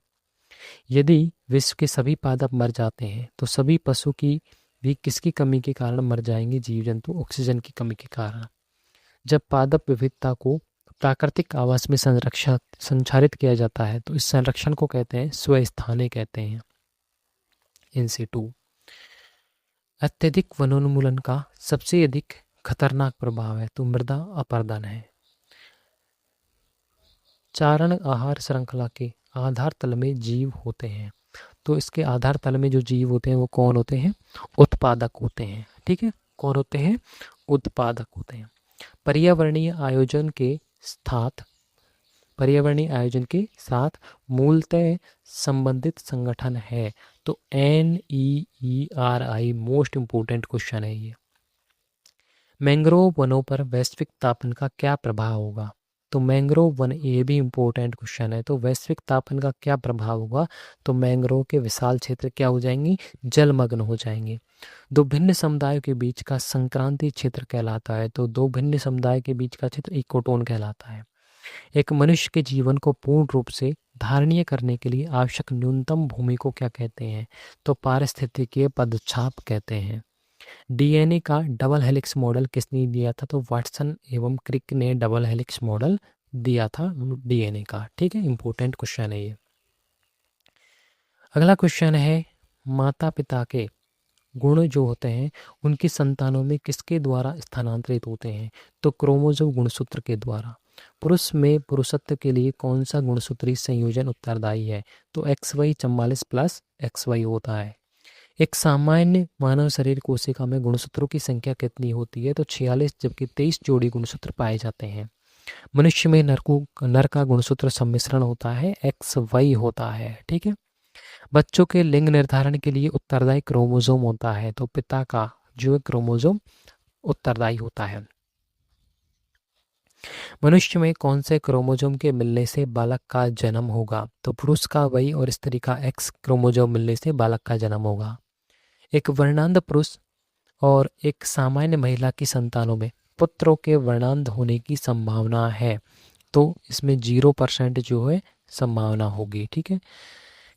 यदि विश्व के सभी पादप मर जाते हैं तो सभी पशु की भी किसकी कमी के कारण मर जाएंगे? जीव जंतु ऑक्सीजन की कमी के कारण। जब पादप विविधता को प्राकृतिक आवास में संचारित किया जाता है तो इस संरक्षण को कहते हैं स्वस्थाने कहते हैं, इन सिटू। अत्यधिक वनोन्मूलन का सबसे अधिक खतरनाक प्रभाव है तो मृदा अपरदन है। चारण आहार श्रृंखला के आधार तल में जीव होते हैं तो इसके आधार तल में जो जीव होते हैं वो कौन होते हैं? उत्पादक होते हैं। ठीक है, कौन होते हैं? उत्पादक होते हैं। पर्यावरणीय आयोजन के साथ मूलतः संबंधित संगठन है तो NEERI मोस्ट इंपोर्टेंट क्वेश्चन है ये। मैंग्रोव वनों पर वैश्विक तापन का क्या प्रभाव होगा? तो मैंग्रोव वन, ये भी इंपॉर्टेंट क्वेश्चन है। तो वैश्विक तापन का क्या प्रभाव होगा? तो मैंग्रोव के विशाल क्षेत्र क्या हो जाएंगे? जलमग्न हो जाएंगे। दो भिन्न समुदायों के बीच का संक्रांति क्षेत्र कहलाता है तो दो भिन्न समुदाय के बीच का क्षेत्र इकोटोन कहलाता है। एक मनुष्य के जीवन को पूर्ण रूप से धारणीय करने के लिए आवश्यक न्यूनतम भूमि को क्या कहते हैं? तो पारिस्थितिकीय पदछाप कहते हैं। डीएनए का डबल हेलिक्स मॉडल किसने दिया था? तो वाटसन एवं क्रिक ने डबल हेलिक्स मॉडल दिया था डीएनए का। ठीक है, इंपॉर्टेंट क्वेश्चन है ये। अगला क्वेश्चन है माता पिता के गुण जो होते हैं उनकी संतानों में किसके द्वारा स्थानांतरित होते हैं? तो क्रोमोसोम गुणसूत्र के द्वारा। पुरुष में पुरुषत्व के लिए कौन सा गुणसूत्री संयोजन उत्तरदायी है? तो XY 44 प्लस XY होता है। एक सामान्य मानव शरीर कोशिका में गुणसूत्रों की संख्या कितनी होती है? तो 46, जबकि 23 जोड़ी गुणसूत्र पाए जाते हैं। मनुष्य में नर का गुणसूत्र सम्मिश्रण होता है, XY होता है। ठीक है, बच्चों के लिंग निर्धारण के लिए उत्तरदायी क्रोमोसोम होता है तो पिता का जो क्रोमोसोम उत्तरदायी होता है। मनुष्य में कौन से क्रोमोसोम के मिलने से बालक का जन्म होगा? तो पुरुष का Y और स्त्री का X क्रोमोसोम मिलने से बालक का जन्म होगा। एक वर्णांध पुरुष और एक सामान्य महिला की संतानों में पुत्रों के वर्णांध होने की संभावना है तो इसमें 0% जो है संभावना होगी। ठीक है,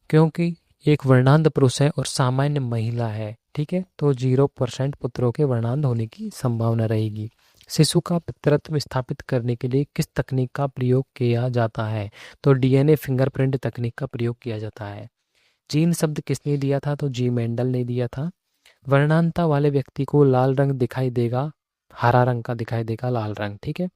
क्योंकि एक वर्णांध पुरुष है और सामान्य महिला है। ठीक है, तो 0% पुत्रों के वर्णांध होने की संभावना रहेगी। शिशु का पितृत्व स्थापित करने के लिए किस तकनीक का प्रयोग किया जाता है? तो डीएनए फिंगरप्रिंट तकनीक का प्रयोग किया जाता है। जीन शब्द किसने दिया था? तो जी मेंडल ने दिया था। वर्णांधता वाले व्यक्ति को लाल रंग दिखाई देगा, हरा रंग का दिखाई देगा लाल रंग। ठीक है,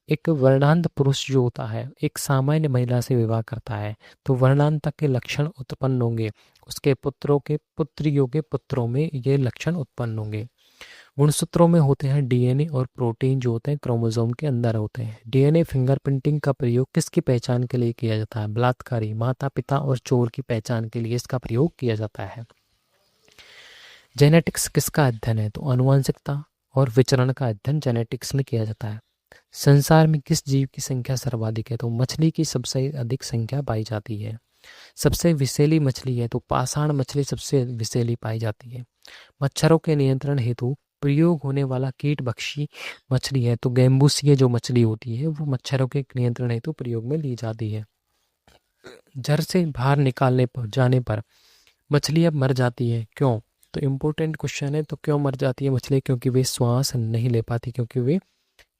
एक वर्णांध पुरुष जो होता है एक सामान्य महिला से विवाह करता है तो वर्णांधता के लक्षण उत्पन्न होंगे, उसके पुत्रों के पुत्रियों के पुत्रों में ये लक्षण उत्पन्न होंगे। गुणसूत्रों में होते हैं डीएनए और प्रोटीन जो होते हैं क्रोमोसोम के अंदर होते हैं। डीएनए फिंगरप्रिंटिंग का प्रयोग किसकी पहचान के लिए किया जाता है? बलात्कारी, माता पिता और चोर की पहचान के लिए इसका प्रयोग किया जाता है। जेनेटिक्स किसका अध्ययन है? तो आनुवंशिकता और विचरण का अध्ययन जेनेटिक्स में किया जाता है। संसार में किस जीव की संख्या सर्वाधिक है? तो मछली की सबसे अधिक संख्या पाई जाती है। सबसे विषैली मछली है तो पाषाण मछली सबसे विषैली पाई जाती है। मच्छरों के नियंत्रण हेतु प्रयोग होने वाला कीटभक्षी मछली है तो गैम्बूसिया जो मछली होती है वो मच्छरों के नियंत्रण हेतु प्रयोग में ली जाती है। जर से बाहर निकालने पर जाने पर मछली अब मर जाती है, क्यों? तो इम्पोर्टेंट क्वेश्चन है। तो क्यों मर जाती है मछली? क्योंकि वे श्वास नहीं ले पाती, क्योंकि वे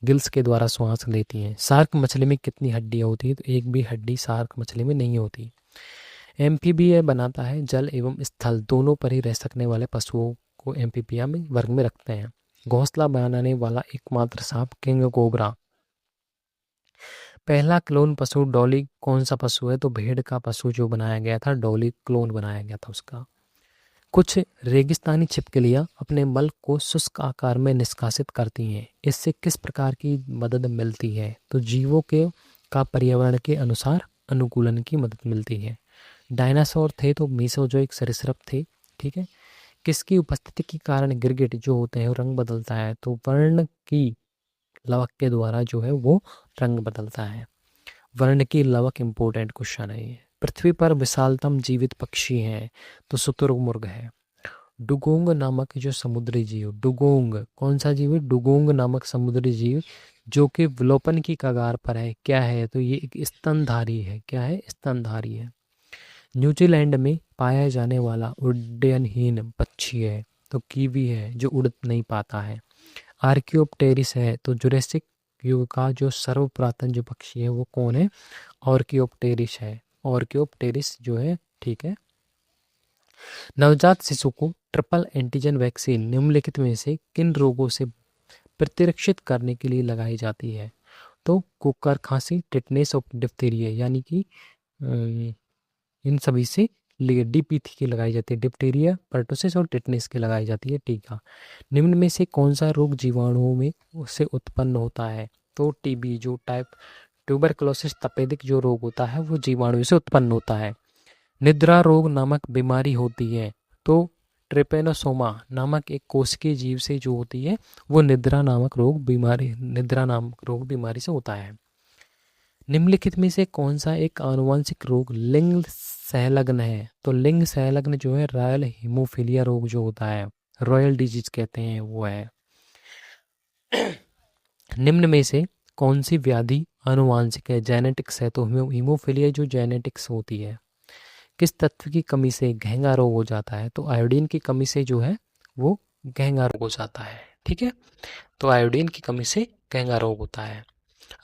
गिल्स के द्वारा श्वास लेती हैं। शार्क मछली में कितनी हड्डियाँ होती है? तो एक भी हड्डी शार्क मछली में नहीं होती। एम्फीबिया बनाता है जल एवं स्थल दोनों पर ही रह सकने वाले पशुओं को एम्फीबिया में वर्ग में रखते हैं। घोंसला बनाने वाला एकमात्र सांप किंग कोबरा। पहला क्लोन पशु डॉली कौन सा पशु है? तो भेड़ का पशु जो बनाया गया था डॉली क्लोन बनाया गया था उसका। कुछ रेगिस्तानी छिपकलियां अपने मल को शुष्क आकार में निष्कासित करती हैं। इससे किस प्रकार की मदद मिलती है? तो जीवों के का पर्यावरण के अनुसार अनुकूलन की मदद मिलती है। डायनासोर थे तो मीसोजोइक सरीसृप थे, ठीक है। किसकी उपस्थिति के कारण गिरगिट जो होते हैं रंग बदलता है? तो वर्ण की लवक के द्वारा जो है वो रंग बदलता है। वर्ण की लवक इंपॉर्टेंट क्वेश्चन है ये। पृथ्वी पर विशालतम जीवित पक्षी है तो शुतुरमुर्ग है। डुगोंग नामक जो समुद्री जीव, डुगोंग कौन सा जीव है? डुगोंग नामक समुद्री जीव जो कि विलोपन की कगार पर है, क्या है? तो ये एक स्तनधारी है। क्या है? स्तनधारी है। न्यूजीलैंड में पाया जाने वाला उड्डयनहीन पक्षी है तो कीवी है जो उड़ नहीं पाता है। आर्कियोप्टेरिस है तो जुरेसिक युग का जो सर्वपुरातन जो पक्षी है वो कौन है? ऑर्कियोप्टेरिस है। ऑर्कियोप्टेरिस जो है, ठीक है। नवजात शिशु को ट्रिपल एंटीजन वैक्सीन निम्नलिखित में से किन रोगों से प्रतिरक्षित करने के लिए लगाई जाती है? तो कुकर खांसी, टिटनेस और डिप्थीरिया, यानी कि इन सभी से डीपीटी की लगाई जाती है। डिप्थीरिया, पर्टुसिस और टिटनेस की लगाई जाती है टीका। निम्न में से कौन सा रोग जीवाणुओं में उससे उत्पन्न होता है? तो टीबी जो टाइप ट्यूबरकुलोसिस तपेदिक जो रोग होता है वो जीवाणु से उत्पन्न होता है। निद्रा रोग नामक बीमारी होती है तो ट्रिपेनोसोमा नामक एक कोशिकीय जीव से जो होती है वो निद्रा नामक रोग बीमारी से होता है। निम्नलिखित में से कौन सा एक आनुवंशिक रोग लिंग सहलग्न है? तो लिंग सहलग्न जो है रॉयल हीमोफीलिया रोग जो होता है, रॉयल डिजीज कहते हैं, वो है। निम्न में से कौन सी व्याधि आनुवांशिक है? जेनेटिक्स है तो हीमोफीलिया जो जेनेटिक्स होती है। किस तत्व की कमी से घेंगा रोग हो जाता है? तो आयोडीन की कमी से जो है वो घेंगा रोग हो जाता है, ठीक है। तो आयोडीन की कमी से घेंगा रोग होता है।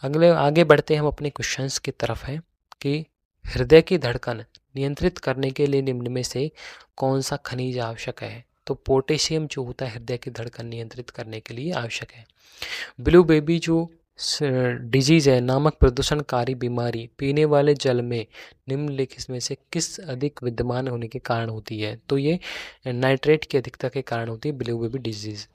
आगे बढ़ते हैं हम अपने क्वेश्चंस की तरफ है कि हृदय की धड़कन नियंत्रित करने के लिए निम्न में से कौन सा खनिज आवश्यक है? तो पोटेशियम जो होता है हृदय की धड़कन नियंत्रित करने के लिए आवश्यक है। ब्लू बेबी जो डिजीज है नामक प्रदूषणकारी बीमारी पीने वाले जल में निम्नलिखित में से किस अधिक विद्यमान होने के कारण होती है? तो ये नाइट्रेट की अधिकता के कारण होती है ब्लू बेबी डिजीज।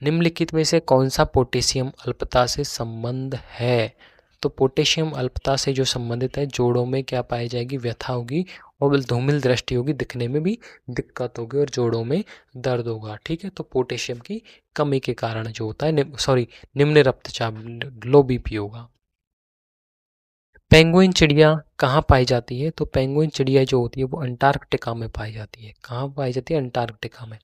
निम्नलिखित में से कौन सा पोटेशियम अल्पता से संबंध है? तो पोटेशियम अल्पता से जो संबंधित है जोड़ों में क्या पाई जाएगी? व्यथा होगी और धूमिल दृष्टि होगी, दिखने में भी दिक्कत होगी और जोड़ों में दर्द होगा, ठीक है। तो पोटेशियम की कमी के कारण जो होता है निम्न रक्तचाप लो बीपी होगा। पेंगुइन चिड़िया कहाँ पाई जाती है? तो पेंगुइन चिड़िया जो होती है वो अंटार्कटिका में पाई जाती है। कहाँ पाई जाती है? अंटार्कटिका में।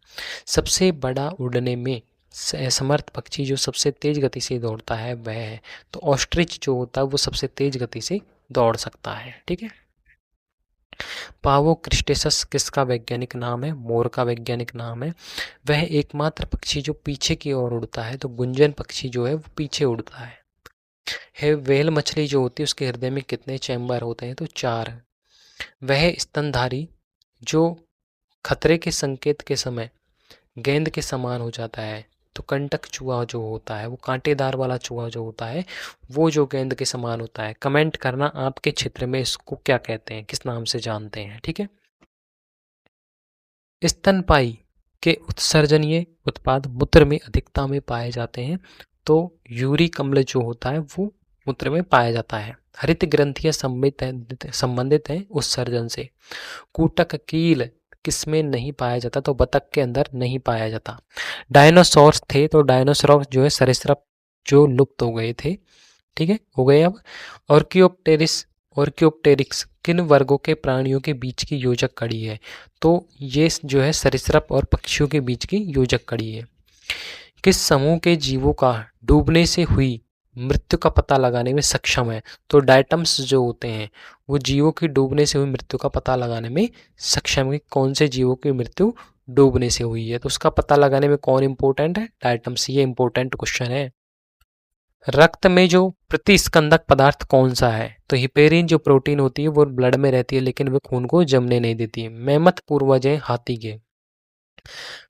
सबसे बड़ा उड़ने में समर्थ पक्षी जो सबसे तेज गति से दौड़ता है वह है, तो ऑस्ट्रिच जो होता है वो सबसे तेज गति से दौड़ सकता है, ठीक है। पावो क्रिस्टेसस किसका वैज्ञानिक नाम है? मोर का वैज्ञानिक नाम है। वह एकमात्र पक्षी जो पीछे की ओर उड़ता है, तो गुंजन पक्षी जो है वो पीछे उड़ता है। व्हेल मछली जो होती है उसके हृदय में कितने चैम्बर होते हैं? तो 4। वह स्तनधारी जो खतरे के संकेत के समय गेंद के समान हो जाता है, तो कंटक चूहा जो होता है वो कांटेदार वाला चूहा जो होता है वो जो गेंद के समान होता है। कमेंट करना आपके क्षेत्र में इसको क्या कहते हैं, किस नाम से जानते हैं, ठीक है। स्तनपायी के उत्सर्जनीय उत्पाद मूत्र में अधिकता में पाए जाते हैं? तो यूरिक अम्ल जो होता है वो मूत्र में पाया जाता है। हरित ग्रंथियां संबंधित हैं उत्सर्जन से। कूटक कील किसमें नहीं पाया जाता? तो बतख के अंदर नहीं पाया जाता। डायनासोर्स थे, तो डायनासोर जो है सरीसृप जो लुप्त हो गए थे, ठीक है, हो गए अब। ऑर्कियोप्टेरिक्स किन वर्गों के प्राणियों के बीच की योजक कड़ी है? तो ये जो है सरीसृप और पक्षियों के बीच की योजक कड़ी है। किस समूह के जीवों का डूबने से हुई मृत्यु का पता लगाने में सक्षम है? तो डायटम्स जो होते हैं वो जीवों की डूबने से हुई मृत्यु का पता लगाने में सक्षम है। कौन से जीवों की मृत्यु डूबने से हुई है, तो उसका पता लगाने में कौन इंपॉर्टेंट है? डायटम्स। ये इंपॉर्टेंट क्वेश्चन है। रक्त में जो प्रतिस्कंदक पदार्थ कौन सा है? तो हिपेरिन जो प्रोटीन होती है वो ब्लड में रहती है लेकिन वो खून को जमने नहीं देती है। मैमथ पूर्वज है हाथी के।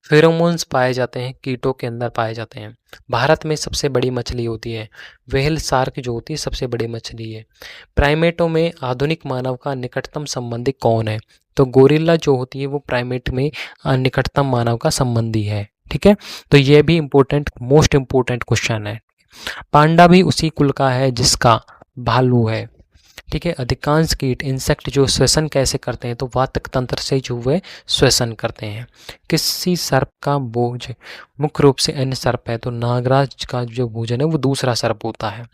फेरोमोन्स पाए जाते हैं कीटों के अंदर पाए जाते हैं। भारत में सबसे बड़ी मछली होती है व्हेल शार्क जो होती है सबसे बड़ी मछली है। प्राइमेटों में आधुनिक मानव का निकटतम संबंधी कौन है? तो गोरिल्ला जो होती है वो प्राइमेट में निकटतम मानव का संबंधी है, ठीक है। तो ये भी इम्पोर्टेंट, मोस्ट इम्पोर्टेंट क्वेश्चन है। पांडा भी उसी कुल का है जिसका भालू है, ठीक है। अधिकांश कीट इंसेक्ट जो श्वसन कैसे करते हैं? तो वातक तंत्र से जो वे श्वसन करते हैं। किसी सर्प का भोज मुख्य रूप से अन्य सर्प है? तो नागराज का जो भोजन है वो दूसरा सर्प होता है।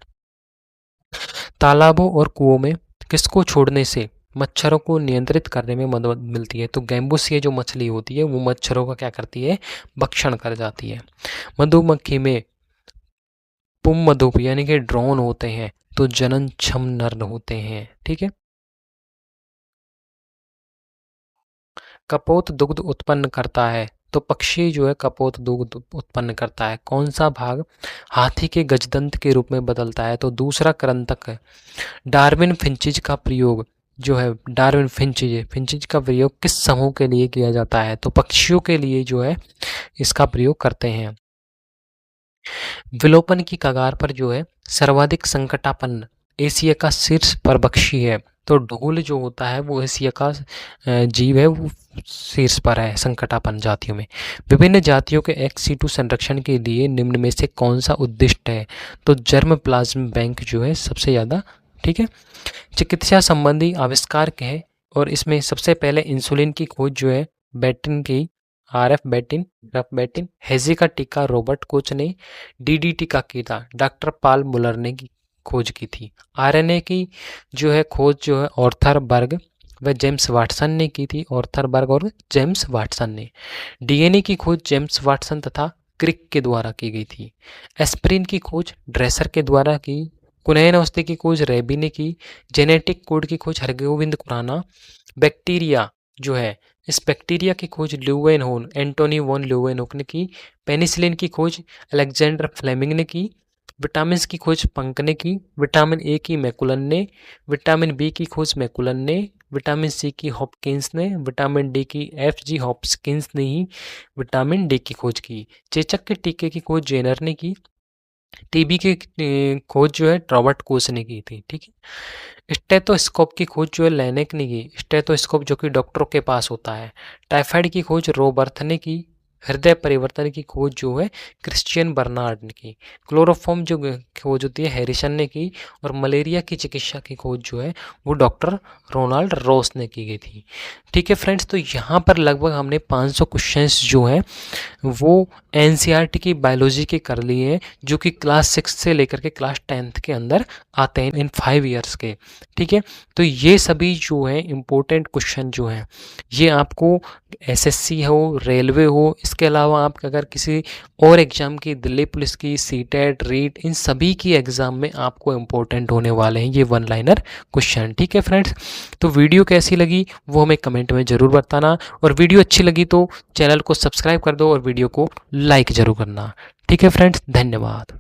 तालाबों और कुओं में किसको छोड़ने से मच्छरों को नियंत्रित करने में मदद मिलती है? तो गैम्बुसिया जो मछली होती है वो मच्छरों का क्या करती है? भक्षण कर जाती है। मधुमक्खी में पुंमधुप यानी कि ड्रोन होते हैं तो जनन क्षम नर होते हैं, ठीक है। कपोत दुग्ध उत्पन्न करता है? तो पक्षी जो है कपोत दुग्ध उत्पन्न करता है। कौन सा भाग हाथी के गजदंत के रूप में बदलता है? तो दूसरा करंतक है। डार्विन फिंचिज का प्रयोग जो है, डार्विन फिंचिज का प्रयोग किस समूह के लिए किया जाता है? तो पक्षियों के लिए जो है इसका प्रयोग करते हैं। विलोपन की कगार पर जो है सर्वाधिक संकटापन्न एशिया का शीर्ष परभक्षी है? तो ढोल जो होता है वो एशिया का जीव है, वो शीर्ष पर है संकटापन्न जातियों में। विभिन्न जातियों के एक्स-C2 संरक्षण के लिए निम्न में से कौन सा उद्दिष्ट है? तो जर्म प्लाज्म बैंक जो है सबसे ज़्यादा, ठीक है। चिकित्सा संबंधी आविष्कार के हैं और इसमें सबसे पहले इंसुलिन की खोज जो है बैटिन की, रफ बैटिन। हेजी का टीका रॉबर्ट कोच ने, डीडीटी का टीका डॉक्टर पाल मुलर ने खोज की थी। आरएनए की जो है खोज जो है ऑर्थर बर्ग व जेम्स वाटसन ने की थी, ऑर्थर बर्ग और जेम्स वाटसन ने। डीएनए की खोज जेम्स वाटसन तथा क्रिक के द्वारा की गई थी। एस्पिरिन की खोज ड्रेसर के द्वारा की। कुनैन औषधि की खोज रेबी ने की। जेनेटिक कोड की खोज हरगोविंद खुराना। बैक्टीरिया जो है, इस बैक्टीरिया की खोज ल्यूवेनहोर्न, एंटोनी वॉन ल्यूवेनहोर्न ने की। पेनिसिलिन की खोज अलेक्जेंडर फ्लेमिंग ने की। विटामिन की खोज पंक ने की। विटामिन ए की मैकुलन ने। विटामिन बी की खोज मैकुलन ने। विटामिन सी की हॉपकिंस ने। विटामिन डी की FG हॉपकिंस ने ही विटामिन डी की खोज की। चेचक के टीके की खोज जेनर ने की। टीबी की खोज जो है रॉबर्ट कोच ने की थी, ठीक है। स्टेथोस्कोप की खोज जो है लैनेक ने की। स्टेथोस्कोप जो कि डॉक्टरों के पास होता है। टाइफाइड की खोज रोबर्थ ने की। हृदय परिवर्तन की खोज जो है क्रिश्चियन बर्नार्ड ने की। क्लोरोफॉर्म जो खोज होती है हैरिसन ने की। और मलेरिया की चिकित्सा की खोज जो है वो डॉक्टर रोनाल्ड रॉस ने की गई थी, ठीक है फ्रेंड्स। तो यहाँ पर लगभग हमने 500 क्वेश्चंस जो हैं वो NCERT की बायोलॉजी के कर लिए हैं, जो कि क्लास 6 से लेकर के क्लास 10th के अंदर आते हैं इन 5 ईयर्स के, ठीक है। तो ये सभी जो है इम्पोर्टेंट क्वेश्चन जो हैं ये आपको SSC हो, रेलवे हो, इसके अलावा आप अगर किसी और एग्ज़ाम की, दिल्ली पुलिस की, CTET, रीट, इन सभी की एग्ज़ाम में आपको इम्पोर्टेंट होने वाले हैं ये 1 लाइनर क्वेश्चन, ठीक है फ्रेंड्स। तो वीडियो कैसी लगी वो हमें कमेंट में ज़रूर बताना, और वीडियो अच्छी लगी तो चैनल को सब्सक्राइब कर दो और वीडियो को लाइक ज़रूर करना, ठीक है फ्रेंड्स। धन्यवाद।